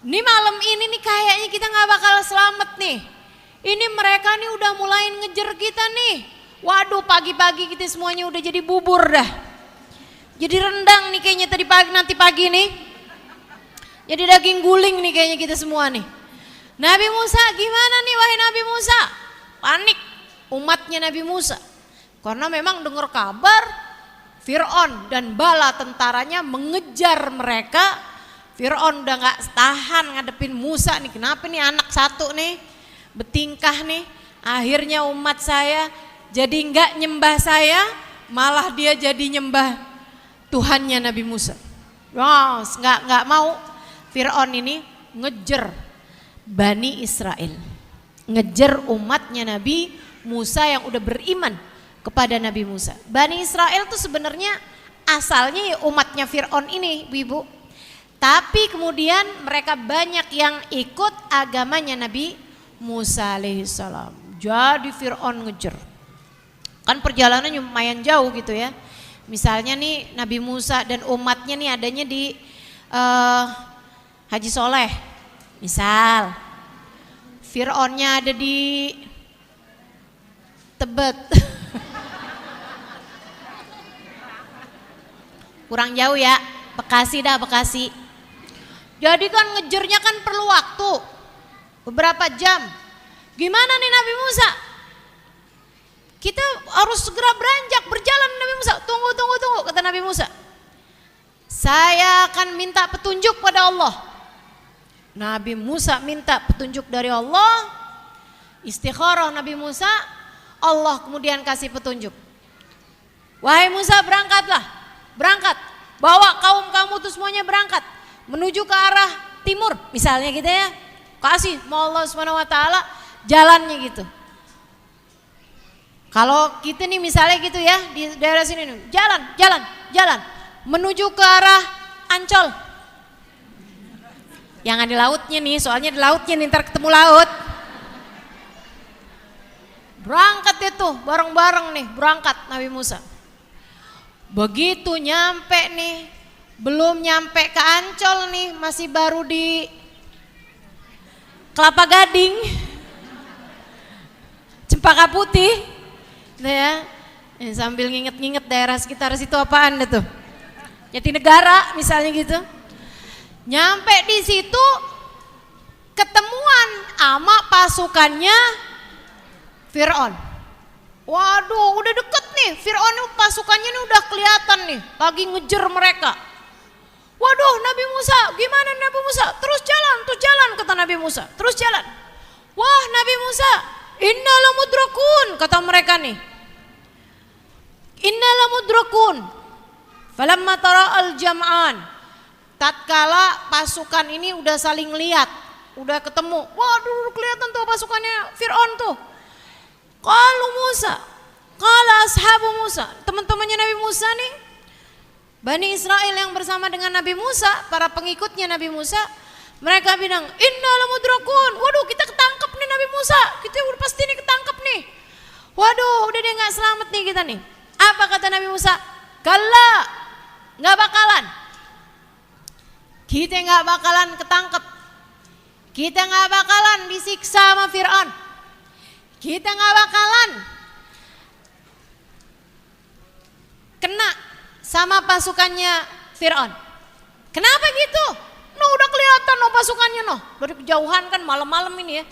B: nih malam ini nih kayaknya kita gak bakal selamat nih. Ini mereka nih udah mulai ngejar kita nih. Waduh pagi-pagi kita semuanya udah jadi bubur dah. Jadi rendang nih kayaknya tadi pagi, nanti pagi nih. Jadi daging guling nih kayaknya kita semua nih. Nabi Musa gimana nih wahai Nabi Musa? Panik umatnya Nabi Musa. Karena memang dengar kabar Fir'aun dan bala tentaranya mengejar mereka. Fir'aun udah gak tahan ngadepin Musa nih. Kenapa nih anak satu nih betingkah nih. Akhirnya umat saya jadi gak nyembah saya, malah dia jadi nyembah Tuhannya Nabi Musa. Wow, gak mau. Fir'aun ini ngejar Bani Israel, ngejar umatnya Nabi Musa yang udah beriman kepada Nabi Musa. Bani Israel tuh sebenarnya asalnya ya umatnya Fir'aun ini, ibu. Tapi kemudian mereka banyak yang ikut agamanya Nabi Musa alaihissalam. Jadi Fir'aun ngejar. Kan perjalanannya lumayan jauh gitu ya. Misalnya nih Nabi Musa dan umatnya nih adanya di Haji Soleh, misal Fir'aunnya ada di Tebet, kurang jauh ya, Bekasi dah Bekasi. Jadi kan ngejernya kan perlu waktu, beberapa jam. Gimana nih Nabi Musa? Kita harus segera beranjak, berjalan. Nabi Musa, tunggu, kata Nabi Musa. Saya akan minta petunjuk pada Allah. Nabi Musa minta petunjuk dari Allah. Istikharah Nabi Musa, Allah kemudian kasih petunjuk. Wahai Musa, berangkatlah, berangkat. Bawa kaum kamu tuh semuanya berangkat menuju ke arah timur, misalnya gitu ya. Kasih mau Allah Subhanahu wa taala jalannya gitu. Kalau kita nih misalnya gitu ya, di daerah sini nih, jalan menuju ke arah Ancol. Yang ada lautnya nih, soalnya di lautnya nih ntar ketemu laut. Berangkat itu bareng-bareng nih, berangkat Nabi Musa. Begitu nyampe nih, belum nyampe ke Ancol nih, masih baru di Kelapa Gading, Cempaka Putih. Ya, sambil nginget-nginget daerah sekitar situ apaan deh tuh, Jatinegara misalnya gitu. Nyampe di situ ketemuan sama pasukannya Fir'aun. Waduh, udah deket nih, Fir'aun pasukannya nih udah kelihatan nih, lagi ngejar mereka. Waduh, Nabi Musa, gimana Nabi Musa? Terus jalan, kata Nabi Musa, terus jalan. Wah Nabi Musa, inna lamudrakun, kata mereka nih. Inna lamudrakun. Falamma tara'al jam'an. Tatkala pasukan ini udah saling lihat, udah ketemu. Waduh, kelihatan tuh pasukannya Fir'aun tuh. Qalu Musa, qala ashabu Musa, teman-temannya Nabi Musa nih, Bani Israel yang bersama dengan Nabi Musa, para pengikutnya Nabi Musa, mereka bilang, inna lamudrakun. Waduh, kita ketangkep nih Nabi Musa, kita udah pasti nih ketangkep nih. Waduh, udah deh gak selamat nih kita nih. Apa kata Nabi Musa? Kalla, gak bakalan. Kita gak bakalan ketangkep. Kita gak bakalan disiksa sama Fir'aun. Kita gak bakalan kena sama pasukannya Fir'aun. Kenapa gitu? No, udah kelihatan no pasukannya no. Dari kejauhan kan malam-malam ini ya.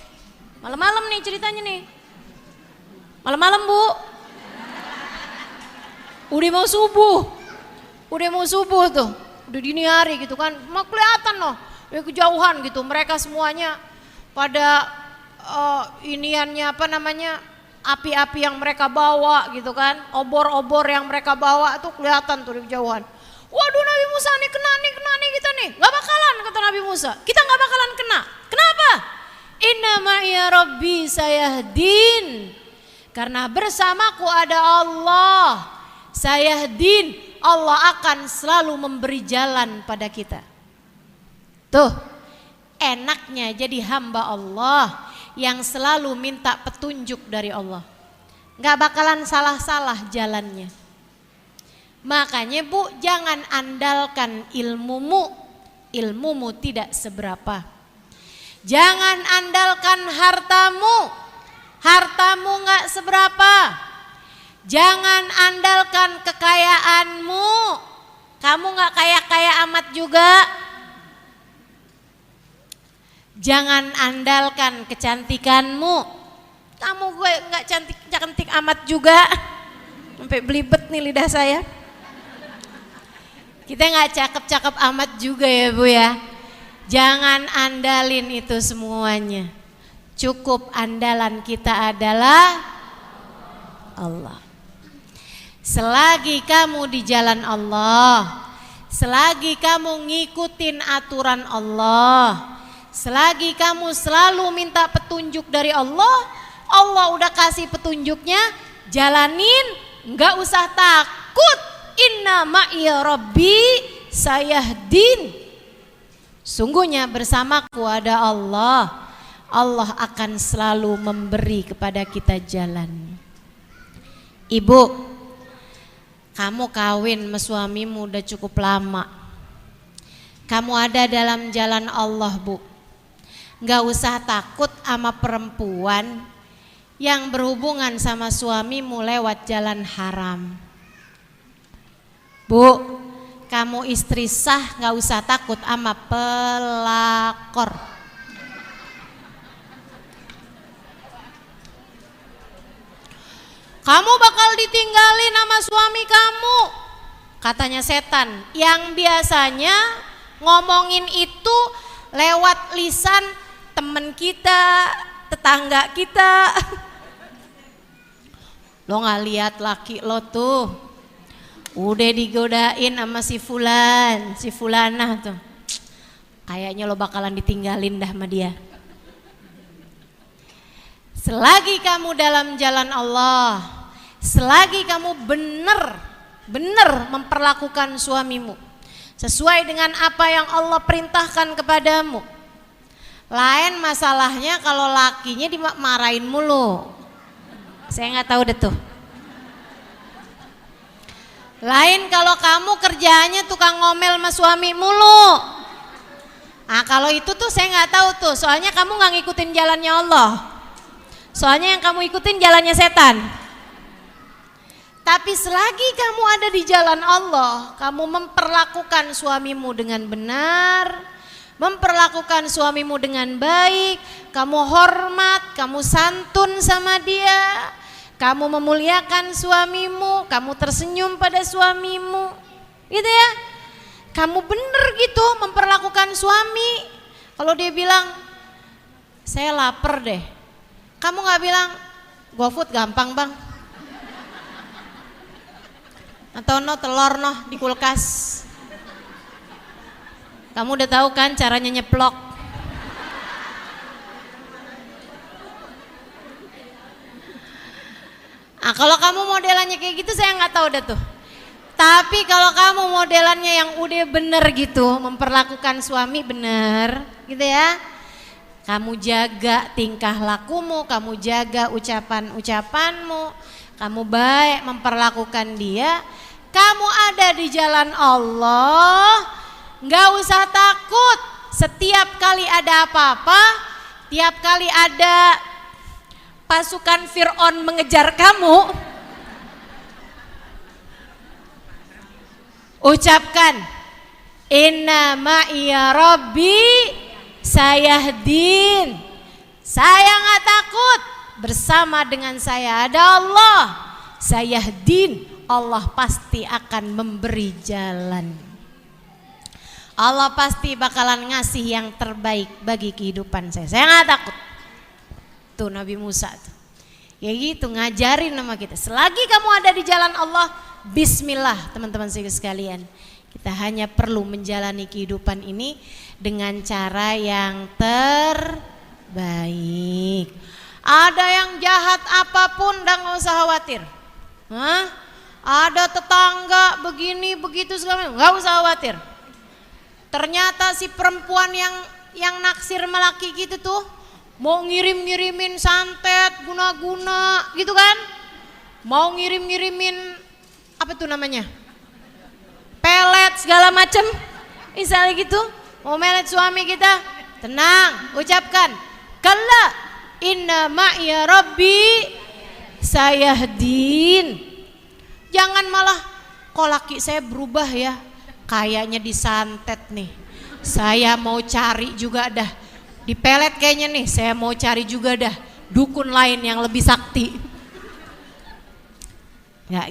B: Malam-malam nih ceritanya nih. Malam-malam Bu. Udah mau subuh tuh. Udah dini hari gitu kan. Mau kelihatan no. Dari kejauhan gitu. Mereka semuanya pada iniannya apa namanya, api-api yang mereka bawa gitu kan, obor-obor yang mereka bawa tuh kelihatan tuh di kejauhan. Waduh, Nabi Musa nih kena nih kita nih, gak bakalan, kata Nabi Musa, kita gak bakalan kena. Kenapa? Inna ma'iya rabbi sayahdin, karena bersamaku ada Allah. Sayahdin, Allah akan selalu memberi jalan pada kita. Tuh, enaknya jadi hamba Allah yang selalu minta petunjuk dari Allah. Gak bakalan salah-salah jalannya. Makanya Bu, jangan andalkan ilmumu. Ilmumu tidak seberapa. Jangan andalkan hartamu. Hartamu gak seberapa. Jangan andalkan kekayaanmu. Kamu gak kaya-kaya amat juga. Jangan andalkan kecantikanmu. Kamu gue gak cantik amat juga. Sampai belibet nih lidah saya. Kita gak cakep-cakep amat juga ya Bu ya. Jangan andalin itu semuanya. Cukup andalan kita adalah Allah. Selagi kamu di jalan Allah, selagi kamu ngikutin aturan Allah, selagi kamu selalu minta petunjuk dari Allah, Allah udah kasih petunjuknya, jalanin, nggak usah takut. Inna ma'iya rabbi sayahdin. Sungguhnya bersamaku ada Allah. Allah akan selalu memberi kepada kita jalan. Ibu, kamu kawin sama suamimu udah cukup lama. Kamu ada dalam jalan Allah Bu. Gak usah takut sama perempuan yang berhubungan sama suamimu lewat jalan haram. Bu, kamu istri sah gak usah takut sama pelakor. Kamu bakal ditinggalin sama suami kamu, katanya setan yang biasanya ngomongin itu lewat lisan temen kita, tetangga kita. Lo gak lihat laki lo tuh udah digodain sama si fulan, si fulanah tuh, kayaknya lo bakalan ditinggalin dah sama dia. Selagi kamu dalam jalan Allah, selagi kamu benar memperlakukan suamimu sesuai dengan apa yang Allah perintahkan kepadamu. Lain masalahnya kalau lakinya dimarahin mulu. Saya nggak tahu deh tuh. Lain kalau kamu kerjaannya tukang ngomel sama suami mulu. Nah kalau itu tuh saya nggak tahu tuh, soalnya kamu nggak ngikutin jalannya Allah. Soalnya yang kamu ikutin jalannya setan. Tapi selagi kamu ada di jalan Allah, kamu memperlakukan suamimu dengan benar, memperlakukan suamimu dengan baik, kamu hormat, kamu santun sama dia, kamu memuliakan suamimu, kamu tersenyum pada suamimu, gitu ya. Kamu bener gitu memperlakukan suami. Kalau dia bilang, saya lapar deh, kamu gak bilang, GoFood gampang bang, atau no telur no di kulkas. Kamu udah tahu kan caranya nyeplok. Nah kalau kamu modelannya kayak gitu saya nggak tahu dah tuh. Tapi kalau kamu modelannya yang udah bener gitu, memperlakukan suami bener gitu ya, kamu jaga tingkah lakumu, kamu jaga ucapan-ucapanmu, kamu baik memperlakukan dia, kamu ada di jalan Allah, nggak usah takut. Setiap kali ada apa-apa, tiap kali ada pasukan Fir'aun mengejar kamu, ucapkan inna ma'iya rabbi sayahdin. Saya nggak takut, bersama dengan saya ada Allah, sayahdin. Allah pasti akan memberi jalan. Allah pasti bakalan ngasih yang terbaik bagi kehidupan saya. Saya nggak takut. Tuh Nabi Musa tuh. Ya gitu ngajarin sama kita. Selagi kamu ada di jalan Allah, bismillah teman-teman sekalian. Kita hanya perlu menjalani kehidupan ini dengan cara yang terbaik. Ada yang jahat apapun dan nggak usah khawatir. Hah? Ada tetangga begini begitu segala macam, nggak usah khawatir. Ternyata si perempuan yang naksir melaki gitu tuh mau ngirimin santet guna-guna gitu kan, mau ngirimin apa tuh namanya, pelet segala macem, misalnya gitu, mau melet suami kita. Tenang, ucapkan kalla inna ma'iya rabbi sayahdin. Jangan malah, kok laki saya berubah ya, kayaknya disantet nih, saya mau cari juga dah, dipelet kayaknya nih, saya mau cari juga dah dukun lain yang lebih sakti. Nggak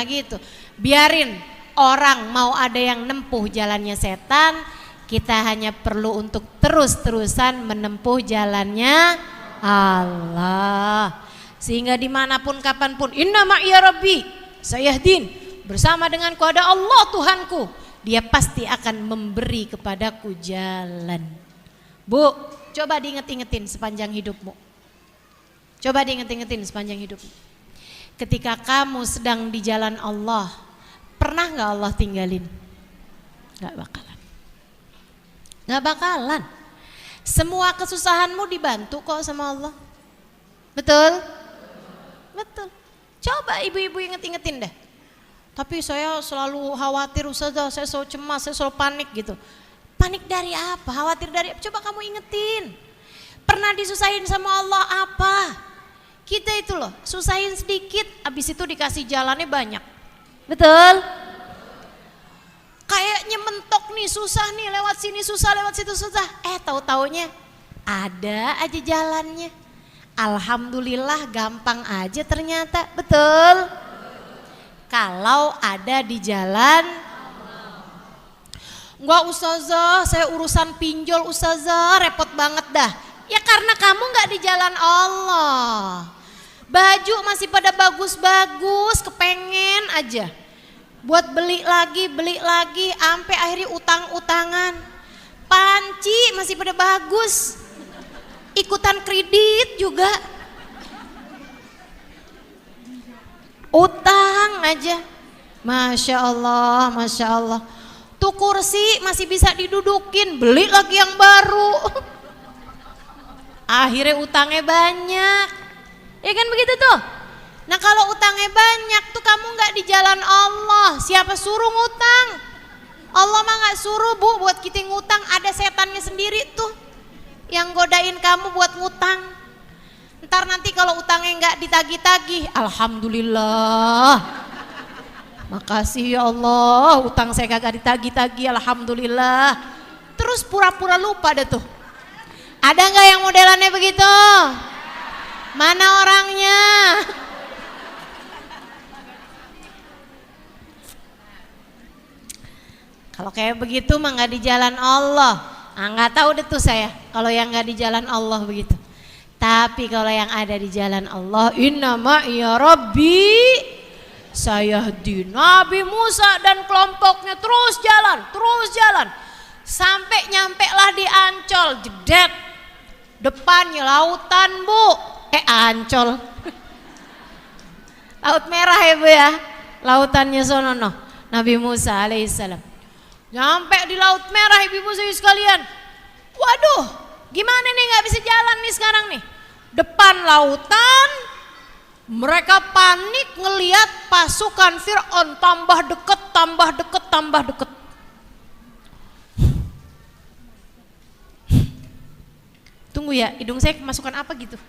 B: gitu. Biarin orang mau ada yang nempuh jalannya setan, kita hanya perlu untuk terus-terusan menempuh jalannya Allah. Sehingga dimanapun kapanpun, inna ma'iya rabbi sayahdin, bersama denganku ada Allah Tuhanku, dia pasti akan memberi kepadaku jalan. Bu, coba diinget-ingetin sepanjang hidupmu. Coba diinget-ingetin sepanjang hidupmu. Ketika kamu sedang di jalan Allah, pernah gak Allah tinggalin? Gak bakalan. Gak bakalan. Semua kesusahanmu dibantu kok sama Allah. Betul? Betul. Coba ibu-ibu inget-ingetin deh. Tapi saya selalu khawatir Ustazah, saya selalu cemas, saya selalu panik gitu. Panik dari apa? Khawatir dari apa? Coba kamu ingetin. Pernah disusahin sama Allah apa? Kita itu loh, susahin sedikit, abis itu dikasih jalannya banyak. Betul? Kayaknya mentok nih, susah nih, lewat sini susah, lewat situ susah. Tahu-taunya ada aja jalannya. Alhamdulillah gampang aja ternyata, betul? Kalau ada di jalan. Enggak ustazah, saya urusan pinjol ustazah, repot banget dah. Ya karena kamu gak di jalan Allah. Baju masih pada bagus-bagus, kepengen aja. Buat beli lagi, sampai akhirnya utang-utangan. Panci masih pada bagus, ikutan kredit juga. Utang aja. Masya Allah, Masya Allah. Tuh kursi masih bisa didudukin, beli lagi yang baru. Akhirnya utangnya banyak. Ya kan begitu tuh. Nah kalau utangnya banyak tuh kamu gak di jalan Allah. Siapa suruh ngutang? Allah mah gak suruh bu buat kita ngutang. Ada setannya sendiri tuh yang godain kamu buat ngutang. Ntar nanti kalau utangnya gak ditagih-tagih, alhamdulillah, makasih ya Allah, utang saya kagak ditagih-tagih, alhamdulillah. Terus pura-pura lupa deh tuh. Ada gak yang modelannya begitu? Mana orangnya? Kalau kayak begitu mah gak di jalan Allah. Gak tahu deh tuh saya kalau yang gak di jalan Allah begitu. Tapi kalau yang ada di jalan Allah, inna ma'iya rabbi sayahdi. Nabi Musa dan kelompoknya terus jalan. Sampai nyampe lah di Ancol, jedet. Depannya lautan bu, Ancol. Laut Merah ya bu ya, lautannya sonono. Nabi Musa alaihissalam. Nyampe di Laut Merah ibu-ibu sekalian. Waduh, gimana nih gak bisa jalan nih sekarang nih. Depan lautan, mereka panik ngeliat pasukan Fir'aun tambah deket. Tunggu ya, hidung saya kemasukan apa gitu.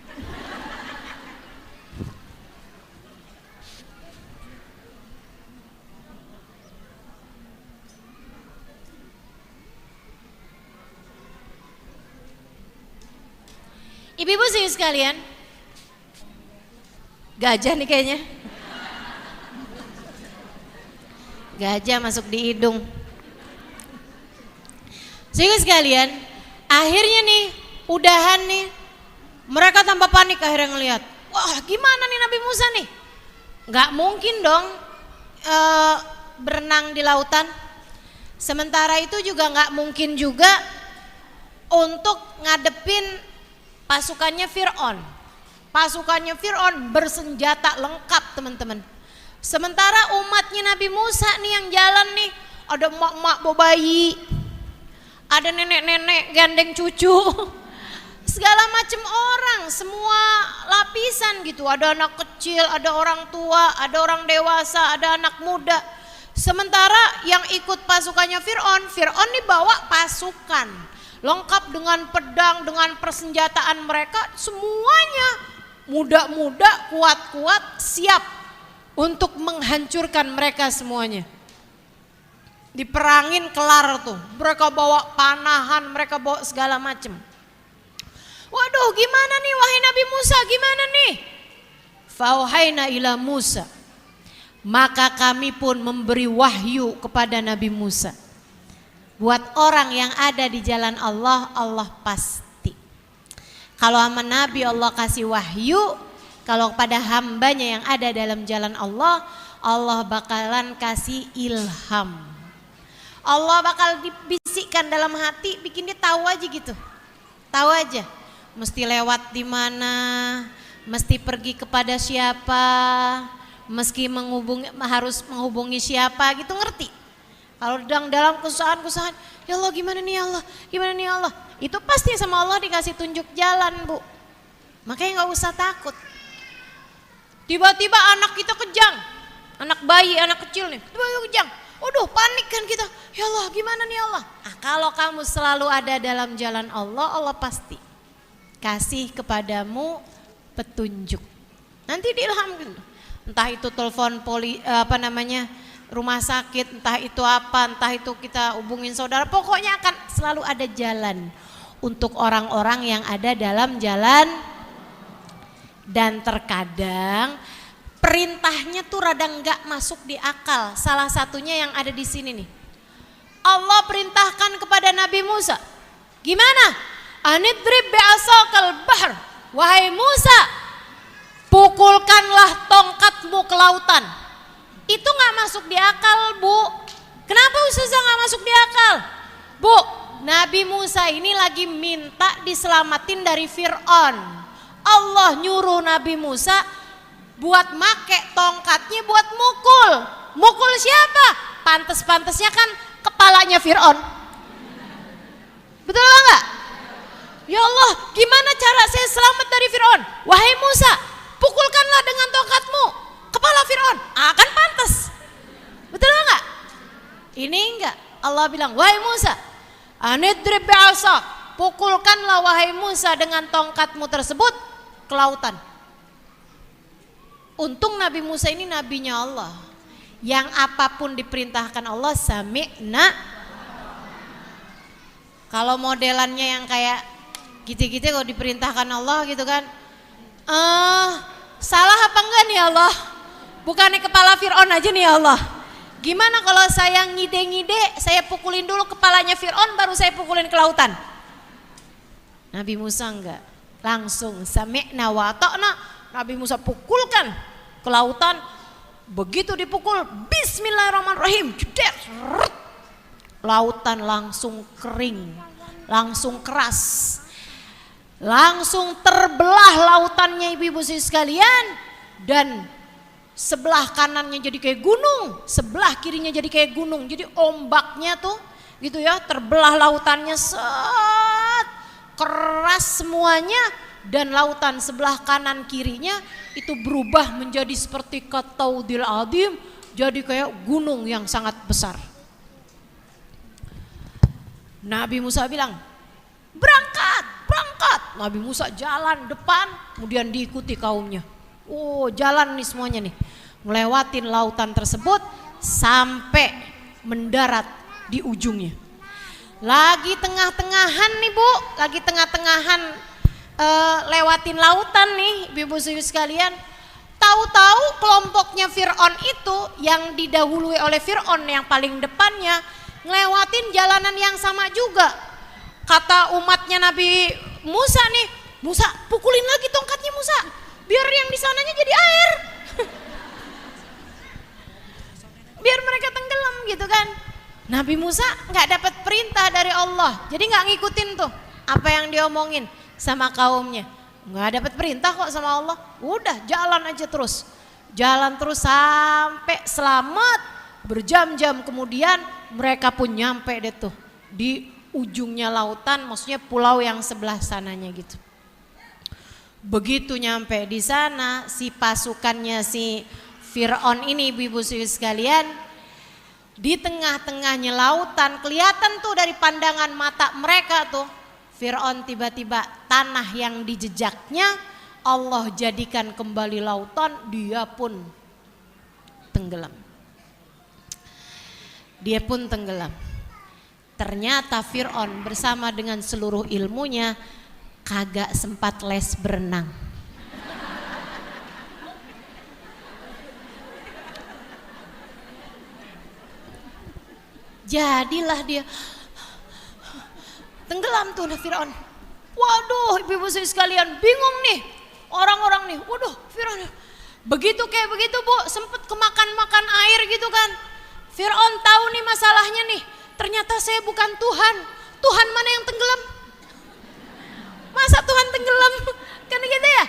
B: Ibu-ibu sih sekalian, gajah nih kayaknya. Gajah masuk di hidung. Sih sekalian, akhirnya nih, udahan nih, mereka tambah panik akhirnya ngelihat. Wah gimana nih Nabi Musa nih? Gak mungkin dong berenang di lautan. Sementara itu juga gak mungkin juga untuk ngadepin pasukannya Fir'aun. Pasukannya Fir'aun bersenjata lengkap teman-teman. Sementara umatnya Nabi Musa nih yang jalan nih, ada emak-emak bawa bayi, ada nenek-nenek gandeng cucu, segala macam orang, semua lapisan gitu. Ada anak kecil, ada orang tua, ada orang dewasa, ada anak muda. Sementara yang ikut pasukannya Fir'aun nih bawa pasukan lengkap dengan pedang, dengan persenjataan mereka, semuanya muda-muda, kuat-kuat, siap untuk menghancurkan mereka semuanya. Diperangin kelar tuh, mereka bawa panahan, mereka bawa segala macam. Waduh gimana nih wahai Nabi Musa, gimana nih? Fauhaina ila Musa, maka kami pun memberi wahyu kepada Nabi Musa. Buat orang yang ada di jalan Allah, Allah pasti. Kalau sama Nabi Allah kasih wahyu, kalau pada hambanya yang ada dalam jalan Allah, Allah bakalan kasih ilham. Allah bakal dibisikkan dalam hati, bikin dia tahu aja gitu. Tahu aja, mesti lewat di mana, mesti pergi kepada siapa, harus menghubungi siapa gitu, ngerti. Kalau dalam kesusahan, ya Allah gimana nih Allah, itu pasti sama Allah dikasih tunjuk jalan bu. Makanya gak usah takut. Tiba-tiba anak kita kejang, anak bayi, anak kecil nih, tiba-tiba kejang. Waduh panik kan kita, ya Allah gimana nih Allah. Kalau kamu selalu ada dalam jalan Allah, Allah pasti kasih kepadamu petunjuk. Nanti diilhamkan, entah itu telepon rumah sakit, entah itu apa, entah itu kita hubungin saudara, pokoknya akan selalu ada jalan untuk orang-orang yang ada dalam jalan Dan terkadang perintahnya tuh rada nggak masuk di akal. Salah satunya yang ada di sini nih. Allah perintahkan kepada Nabi Musa. Gimana? Anidrib bi'asakal bahr. Wahai Musa, pukulkanlah tongkatmu ke lautan. Itu nggak masuk di akal, Bu. Kenapa Ustazah nggak masuk di akal? Bu, Nabi Musa ini lagi minta diselamatin dari Fir'aun. Allah nyuruh Nabi Musa buat make tongkatnya buat mukul. Mukul siapa? Pantes-pantesnya kan kepalanya Fir'aun. Betul enggak? Ya Allah, gimana cara saya selamat dari Fir'aun? Wahai Musa, pukulkanlah dengan tongkatmu kepala Fir'aun. Akan pantas. Betul enggak? Ini enggak. Allah bilang, wahai Musa, anidrib bi'asak, pukulkanlah wahai Musa dengan tongkatmu tersebut ke lautan. Untung Nabi Musa ini nabinya Allah, yang apapun diperintahkan Allah sami'na. Kalau modelannya yang kayak gitu-gitu kalau diperintahkan Allah gitu kan, salah apa enggak nih Allah? Bukannya kepala Fir'aun aja nih Allah. Gimana kalau saya ngide-ngide, saya pukulin dulu kepalanya Fir'aun baru saya pukulin ke lautan? Nabi Musa enggak, langsung sami'na wa ta'na. Nabi Musa pukulkan ke lautan. Begitu dipukul, bismillahirrahmanirrahim, jeder, lautan langsung kering, langsung keras, langsung terbelah lautannya ibu-ibu sekalian. Dan sebelah kanannya jadi kayak gunung, sebelah kirinya jadi kayak gunung. Jadi ombaknya tuh gitu ya, terbelah lautannya set, keras semuanya. Dan lautan sebelah kanan kirinya itu berubah menjadi seperti kataudil adim, jadi kayak gunung yang sangat besar. Nabi Musa bilang, berangkat, berangkat. Nabi Musa jalan depan, kemudian diikuti kaumnya. Oh, jalan nih semuanya nih, melewatin lautan tersebut sampai mendarat di ujungnya. Lagi tengah-tengahan nih Bu, lagi tengah-tengahan lewatin lautan nih ibu-ibu sekalian. Tahu-tahu kelompoknya Fir'aun itu yang didahului oleh Fir'aun yang paling depannya ngelewatin jalanan yang sama juga. Kata umatnya Nabi Musa nih, Musa pukulin lagi tongkatnya Musa, biar yang di sananya jadi air. Biar mereka tenggelam gitu kan. Nabi Musa nggak dapat perintah dari Allah, jadi nggak ngikutin tuh apa yang diomongin sama kaumnya. Nggak dapat perintah kok sama Allah. Udah jalan aja terus, jalan terus sampai selamat. Berjam-jam kemudian mereka pun nyampe deh tuh di ujungnya lautan, maksudnya pulau yang sebelah sananya gitu. Begitu nyampe di sana, si pasukannya si Fir'aun ini ibu-ibu sekalian, di tengah-tengahnya lautan kelihatan tuh dari pandangan mata mereka tuh, Fir'aun tiba-tiba tanah yang dijejaknya Allah jadikan kembali lautan, dia pun tenggelam. Dia pun tenggelam. Ternyata Fir'aun bersama dengan seluruh ilmunya kagak sempat les berenang. Jadilah dia tenggelam tuh Fir'aun. Waduh ibu-ibu sekalian, bingung nih orang-orang nih. Waduh Fir'aun begitu kayak begitu Bu, sempet kemakan-makan air gitu kan. Fir'aun tahu nih masalahnya nih, ternyata saya bukan Tuhan. Tuhan mana yang tenggelam? Masa Tuhan tenggelam? Kan gitu ya.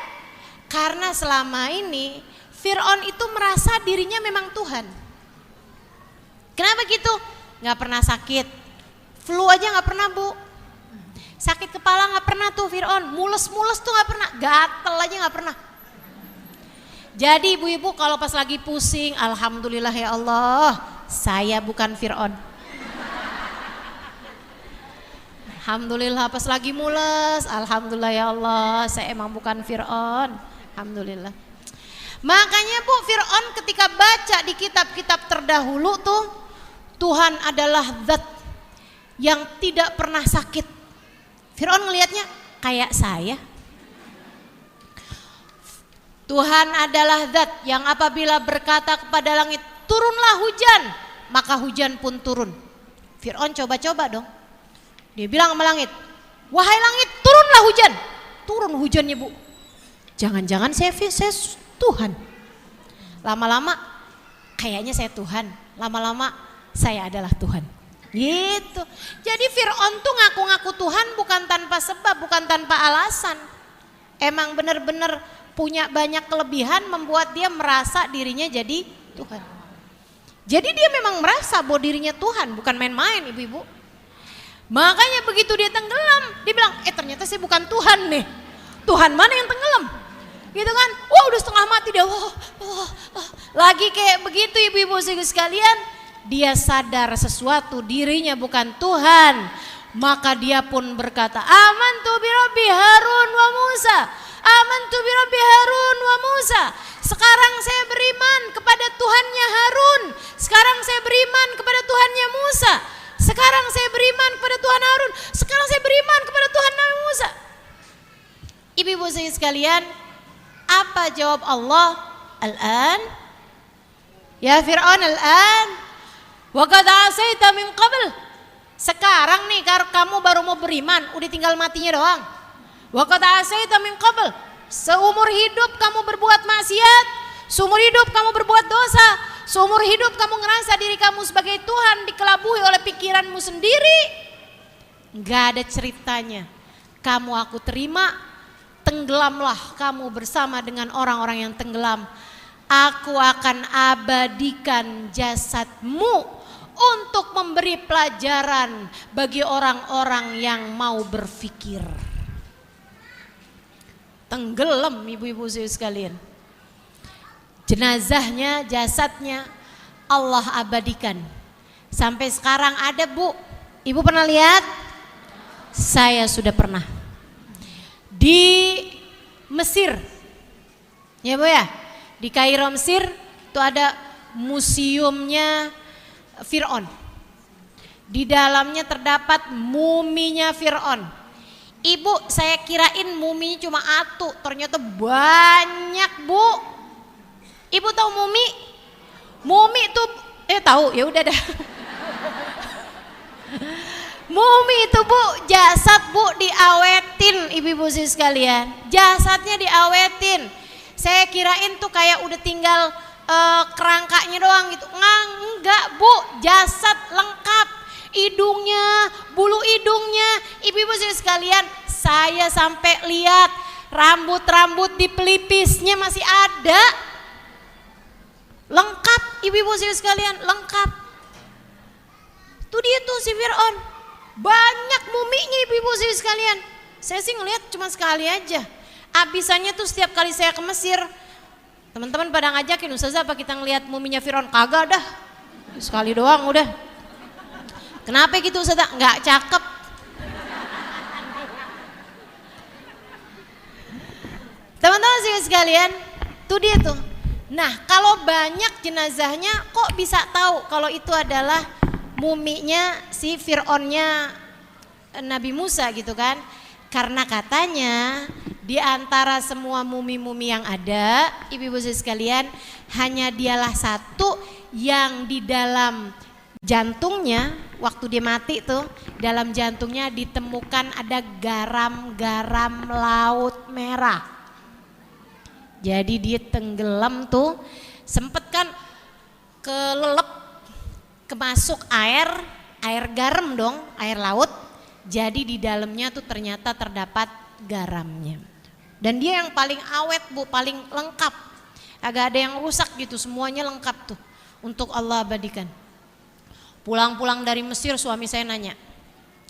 B: Karena selama ini Fir'aun itu merasa dirinya memang Tuhan. Kenapa gitu? Gak pernah sakit, flu aja gak pernah Bu. Sakit kepala gak pernah tuh Fir'aun, mules-mules tuh gak pernah, gatel aja gak pernah. Jadi ibu-ibu kalau pas lagi pusing, alhamdulillah ya Allah, saya bukan Fir'aun. Alhamdulillah pas lagi mules, alhamdulillah ya Allah, saya emang bukan Fir'aun. Alhamdulillah. Makanya Bu, Fir'aun ketika baca di kitab-kitab terdahulu tuh, Tuhan adalah zat yang tidak pernah sakit. Fir'aun ngelihatnya kayak saya. Tuhan adalah zat yang apabila berkata kepada langit, turunlah hujan, maka hujan pun turun. Fir'aun coba-coba dong. Dia bilang sama langit, wahai langit, turunlah hujan. Turun hujannya, Bu. Jangan-jangan saya Tuhan. Lama-lama kayaknya saya Tuhan, lama-lama saya adalah Tuhan. Gitu. Jadi Fir'aun tuh ngaku-ngaku Tuhan bukan tanpa sebab, bukan tanpa alasan. Emang benar-benar punya banyak kelebihan membuat dia merasa dirinya jadi Tuhan. Jadi dia memang merasa bahwa dirinya Tuhan, bukan main-main ibu-ibu. Makanya begitu dia tenggelam, dia bilang, ternyata saya bukan Tuhan nih. Tuhan mana yang tenggelam? Gitu kan, wah udah setengah mati dia. Lagi kayak begitu ibu-ibu sekalian, dia sadar sesuatu dirinya bukan Tuhan. Maka dia pun berkata, amantu bi Rabbi Harun wa Musa. Amantu bi Rabbi Harun wa Musa. Sekarang saya beriman kepada Tuhannya Harun. Sekarang saya beriman kepada Tuhannya Musa. Sekarang saya beriman kepada Tuhan Harun. Sekarang saya beriman kepada Tuhan Nabi Musa. Ibu-ibu sekalian, apa jawab Allah? Al-an ya Fir'aun, al-an wa qad asaita min qabl. Sekarang nih kamu baru mau beriman, udah tinggal matinya doang. Wa qad asaita min qabl. Seumur hidup kamu berbuat maksiat, seumur hidup kamu berbuat dosa, seumur hidup kamu ngerasa diri kamu sebagai Tuhan, dikelabui oleh pikiranmu sendiri. Gak ada ceritanya. Kamu aku terima, tenggelamlah kamu bersama dengan orang-orang yang tenggelam. Aku akan abadikan jasadmu untuk memberi pelajaran bagi orang-orang yang mau berpikir. Tenggelam ibu-ibu sekalian. Jenazahnya, jasadnya Allah abadikan. Sampai sekarang ada, Bu. Ibu pernah lihat? Saya sudah pernah. Di Mesir. Ya, Bu ya? Di Kairo, Mesir itu ada museumnya Fir'aun. Di dalamnya terdapat muminya Fir'aun. Ibu, saya kirain muminya cuma atu, ternyata banyak, Bu. Ibu tahu mumi? Mumi itu tahu, ya udah dah. Mumi itu, Bu, jasad, Bu, diawetin, ibu-ibu sekalian. Jasadnya diawetin. Saya kirain tuh kayak udah tinggal kerangkanya doang gitu. Enggak, Bu, jasad lengkap. Hidungnya, bulu hidungnya, ibu-ibu sekalian, saya sampai lihat rambut-rambut di pelipisnya masih ada. Lengkap, ibu-ibu sekalian, lengkap. Itu dia tuh si Fir'aun. Banyak muminya ibu-ibu sekalian. Saya sih ngelihat cuma sekali aja. Abisannya tuh setiap kali saya ke Mesir, teman-teman pada ngajakin, Ustazah apa kita ngelihat muminya Fir'aun? Kagak dah, sekali doang udah. Kenapa gitu Ustazah? Nggak cakep. Teman-teman sekalian, tuh dia tuh. Nah, kalau banyak jenazahnya kok bisa tahu kalau itu adalah muminya si Fir'aunnya Nabi Musa gitu kan? Karena katanya di antara semua mumi-mumi yang ada, ibu-ibu sekalian, hanya dialah satu yang di dalam jantungnya, waktu dia mati tuh, dalam jantungnya ditemukan ada garam-garam laut merah. Jadi dia tenggelam tuh, sempet kan kelelep, kemasuk air garam dong, air laut. Jadi di dalamnya tuh ternyata terdapat garamnya. Dan dia yang paling awet, Bu, paling lengkap. Agak ada yang rusak gitu, semuanya lengkap tuh untuk Allah abadikan. Pulang-pulang dari Mesir suami saya nanya,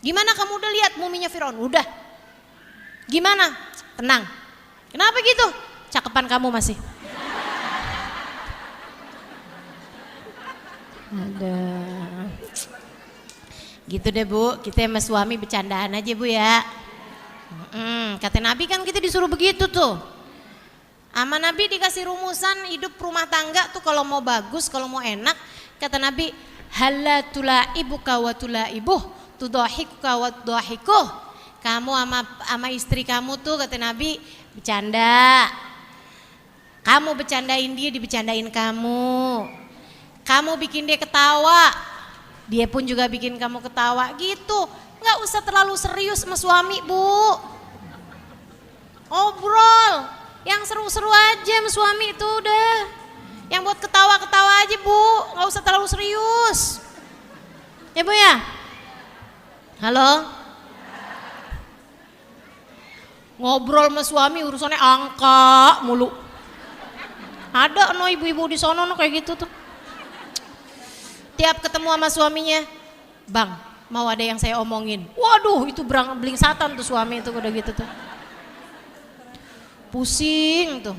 B: gimana kamu udah lihat muminya Fir'aun? Udah. Gimana? Tenang. Kenapa gitu? Cakepan kamu masih. Ada. Gitu deh, Bu, kita sama suami bercandaan aja, Bu ya. Kata Nabi kan kita disuruh begitu tuh. Sama Nabi dikasih rumusan hidup rumah tangga tuh kalau mau bagus, kalau mau enak, kata Nabi, halla tulaibuka wa tulaibuh, tudahikuka wa tudahikuh. Kamu sama istri kamu tuh, kata Nabi, bercanda. Kamu bercandain dia, dibercandain kamu. Kamu bikin dia ketawa, dia pun juga bikin kamu ketawa gitu. Nggak usah terlalu serius sama suami, Bu. Obrol, yang seru-seru aja sama suami itu udah. Yang buat ketawa-ketawa aja, Bu. Nggak usah terlalu serius. Ya, Bu ya? Halo? Ngobrol sama suami urusannya angka mulu. Ada no ibu-ibu di sono no kayak gitu tuh. Tiap ketemu sama suaminya, Bang, mau ada yang saya omongin. Waduh, itu beling satan tuh suami itu udah gitu tuh. Pusing tuh.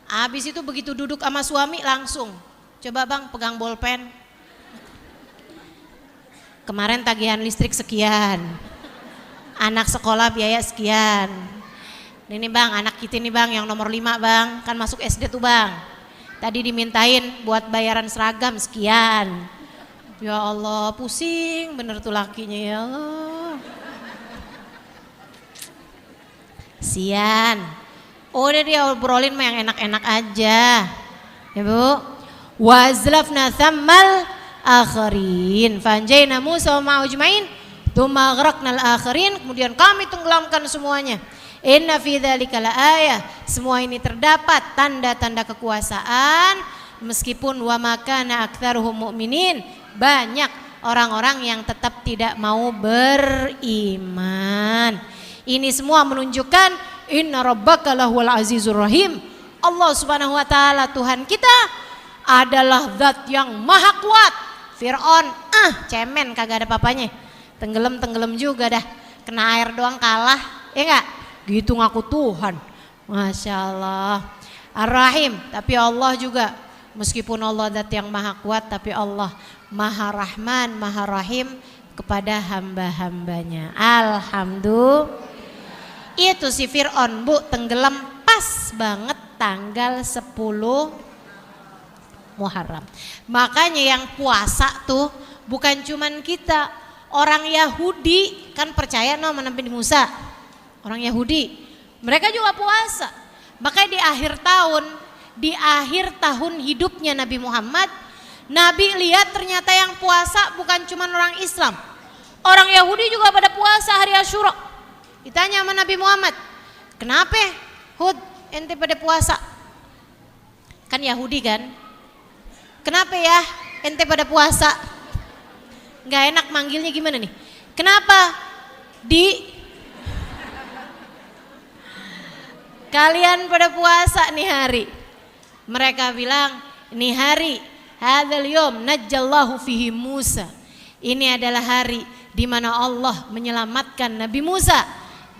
B: Habis itu begitu duduk sama suami langsung, coba Bang pegang bolpen. Kemarin tagihan listrik sekian. Anak sekolah biaya sekian. Ini Bang, anak kita nih Bang yang nomor 5 Bang, kan masuk SD tuh Bang. Tadi dimintain buat bayaran seragam sekian. Ya Allah, pusing bener tuh lakinya ya Allah. Sian. Udah dia obrolin mah yang enak-enak aja. Ya Bu. Wazlafna thammal akhirin. Fanjayna Musa wa ma'ujmain. Tsumma aghraqnal akhirin. Kemudian kami tenggelamkan semuanya. Inna fi dzalika laayah. Semua ini terdapat tanda-tanda kekuasaan meskipun wa makana aktsaruhum mu'minin, banyak orang-orang yang tetap tidak mau beriman. Ini semua menunjukkan inna rabbaka lahuwal azizur rahim. Allah Subhanahu wa taala Tuhan kita adalah zat yang maha kuat. Fir'aun cemen kagak ada papanya. Tenggelam juga dah. Kena air doang kalah, ya enggak? Gitu ngaku Tuhan. Masya Allah. Ar-Rahim, tapi Allah juga meskipun Allah zat yang maha kuat, tapi Allah maha Rahman, maha Rahim kepada hamba-hambanya. Alhamdulillah. Itu si Fir'aun Bu tenggelam pas banget tanggal 10 Muharram. Makanya yang puasa tuh bukan cuman kita, orang Yahudi kan percaya sama Nabi Musa. Orang Yahudi, mereka juga puasa. Makanya di akhir tahun hidupnya Nabi Muhammad, Nabi lihat ternyata yang puasa bukan cuma orang Islam. Orang Yahudi juga pada puasa hari Asyura. Ditanya sama Nabi Muhammad, kenapa Hud ente pada puasa? Kan Yahudi kan? Kenapa ya ente pada puasa? Gak enak manggilnya gimana nih? Kenapa kalian pada puasa nih hari? Mereka bilang, ini hari hadzal yom najjallahu fihi Musa. Ini adalah hari di mana Allah menyelamatkan Nabi Musa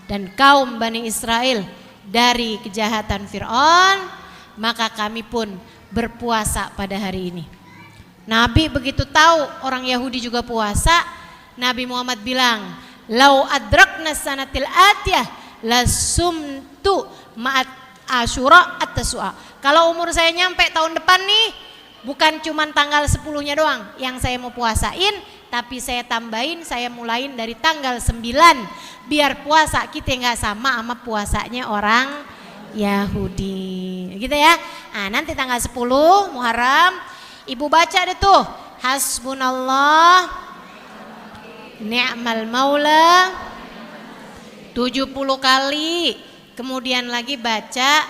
B: dan kaum Bani Israel dari kejahatan Fir'aun, maka kami pun berpuasa pada hari ini. Nabi begitu tahu orang Yahudi juga puasa, Nabi Muhammad bilang, lau adrakna sanatil atiyah lasumtu ma'at Asyura at-Tasu'a. Kalau umur saya nyampe tahun depan nih, bukan cuma tanggal 10-nya doang yang saya mau puasain, tapi saya tambahin, saya mulain dari tanggal 9 biar puasa kita nggak sama puasanya orang Yahudi. Gitu ya. Nah, nanti tanggal 10 Muharram Ibu baca deh tuh, hasbunallah ni'mal maula 70 kali. Kemudian lagi baca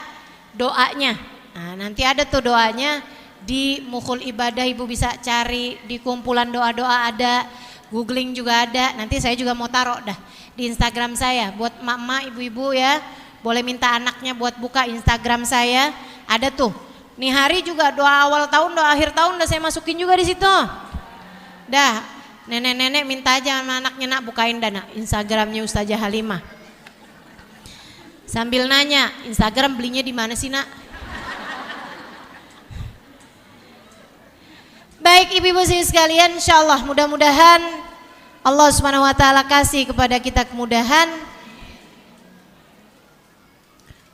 B: doanya. Nah, nanti ada tuh doanya di Mukhul Ibadah, Ibu bisa cari di kumpulan doa-doa ada, googling juga ada. Nanti saya juga mau taruh dah di Instagram saya buat emak-emak, ibu-ibu ya. Boleh minta anaknya buat buka Instagram saya. Ada tuh. Nih hari juga doa awal tahun, doa akhir tahun udah saya masukin juga di situ. Dah, nenek-nenek minta aja sama anaknya, nak bukain dana Instagramnya Ustazah Halimah. Sambil nanya, Instagram belinya di mana sih nak? Baik ibu-ibu sekalian, insyaallah mudah-mudahan Allah Subhanahu wa taala kasih kepada kita kemudahan.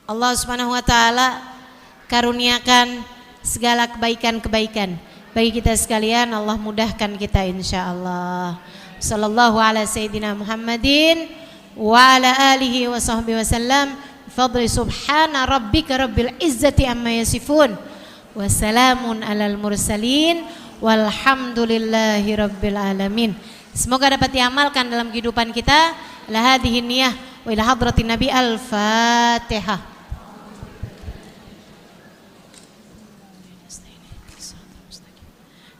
B: Allah Subhanahu wa taala karuniakan segala kebaikan-kebaikan bagi kita sekalian. Allah mudahkan kita insyaallah. Sallallahu ala sayyidina Muhammadin wa ala alihi wa sahbihi wasallam. fadli subhana rabbika rabbil izzati amma yasifun wa salamun alal mursalin walhamdulillahi rabbil alamin. Semoga dapat diamalkan dalam kehidupan kita. La hadhihi niyah wa ila hadratin nabi. Al-Fatihah.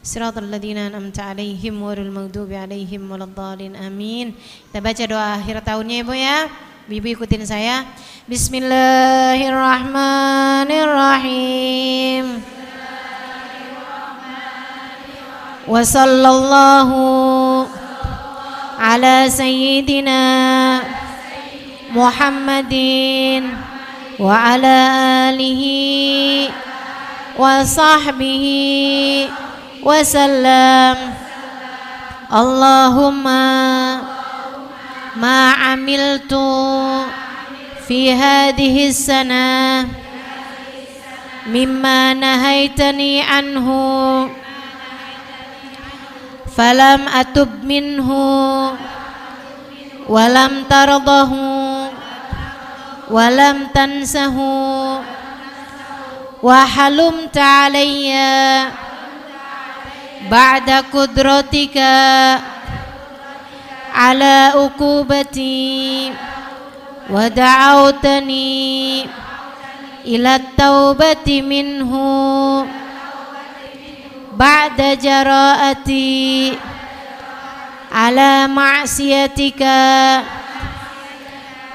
B: Siratal ladzina an'amta 'alaihim ghairil maghdubi 'alaihim waladdallin. Amin. Kita baca doa akhir tahunnya Ibu ya. Ibu ikutin saya. Bismillahirrahmanirrahim. Wa sallallahu ala sayyidina Muhammadin wa ala alihi wa sahbihi wasallam. Allahumma ma amiltu fi hadhihi sana mimma nahaitani anhu falam atub minhu walam tardahu walam tansahu wa halumta alayya ba'da qudratika ala ukubati wa da'awtani ila taubati minhu ba'da jara'ati ala ma'siyatika.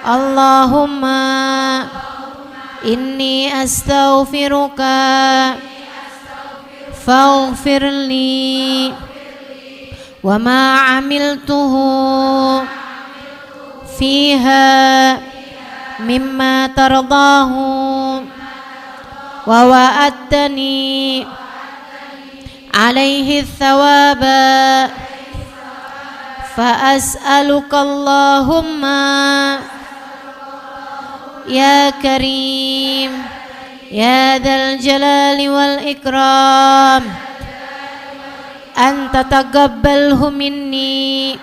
B: Allahumma inni astaghfiruka faghfir li wa ma amiltuhu fiha mimma tardahu wa wa'adtani alaihi thawaba fa as'aluka Allahumma ya karim ya dzal jalali wal ikram an tataqabbalhu minni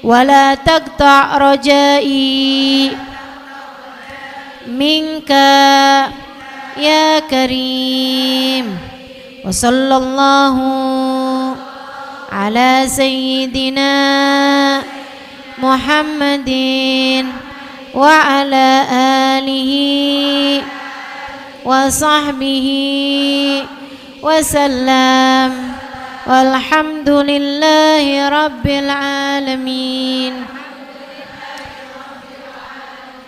B: wa la taqta' rajai minka ya karim. Wa sallallahu ala sayyidina Muhammadin wa ala alihi wa sahbihi wa sallam walhamdulillahi rabbil alamin.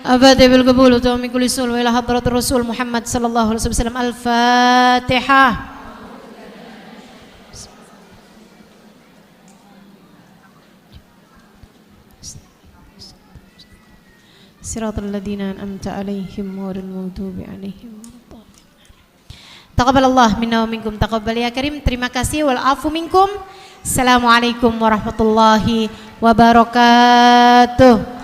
B: Abadi bil qabul wa min kulli sul wa ila hadratir rasul Muhammad sallallahu alaihi wasallam. Al-Fatihah. Siratal ladzina an'amta 'alaihim ghairil maghdubi 'alaihim waladdallin. Taqabbalallah minna wa minkum taqabbal ya karim. Terima kasih wal afu minkum. Assalamualaikum warahmatullahi wabarakatuh.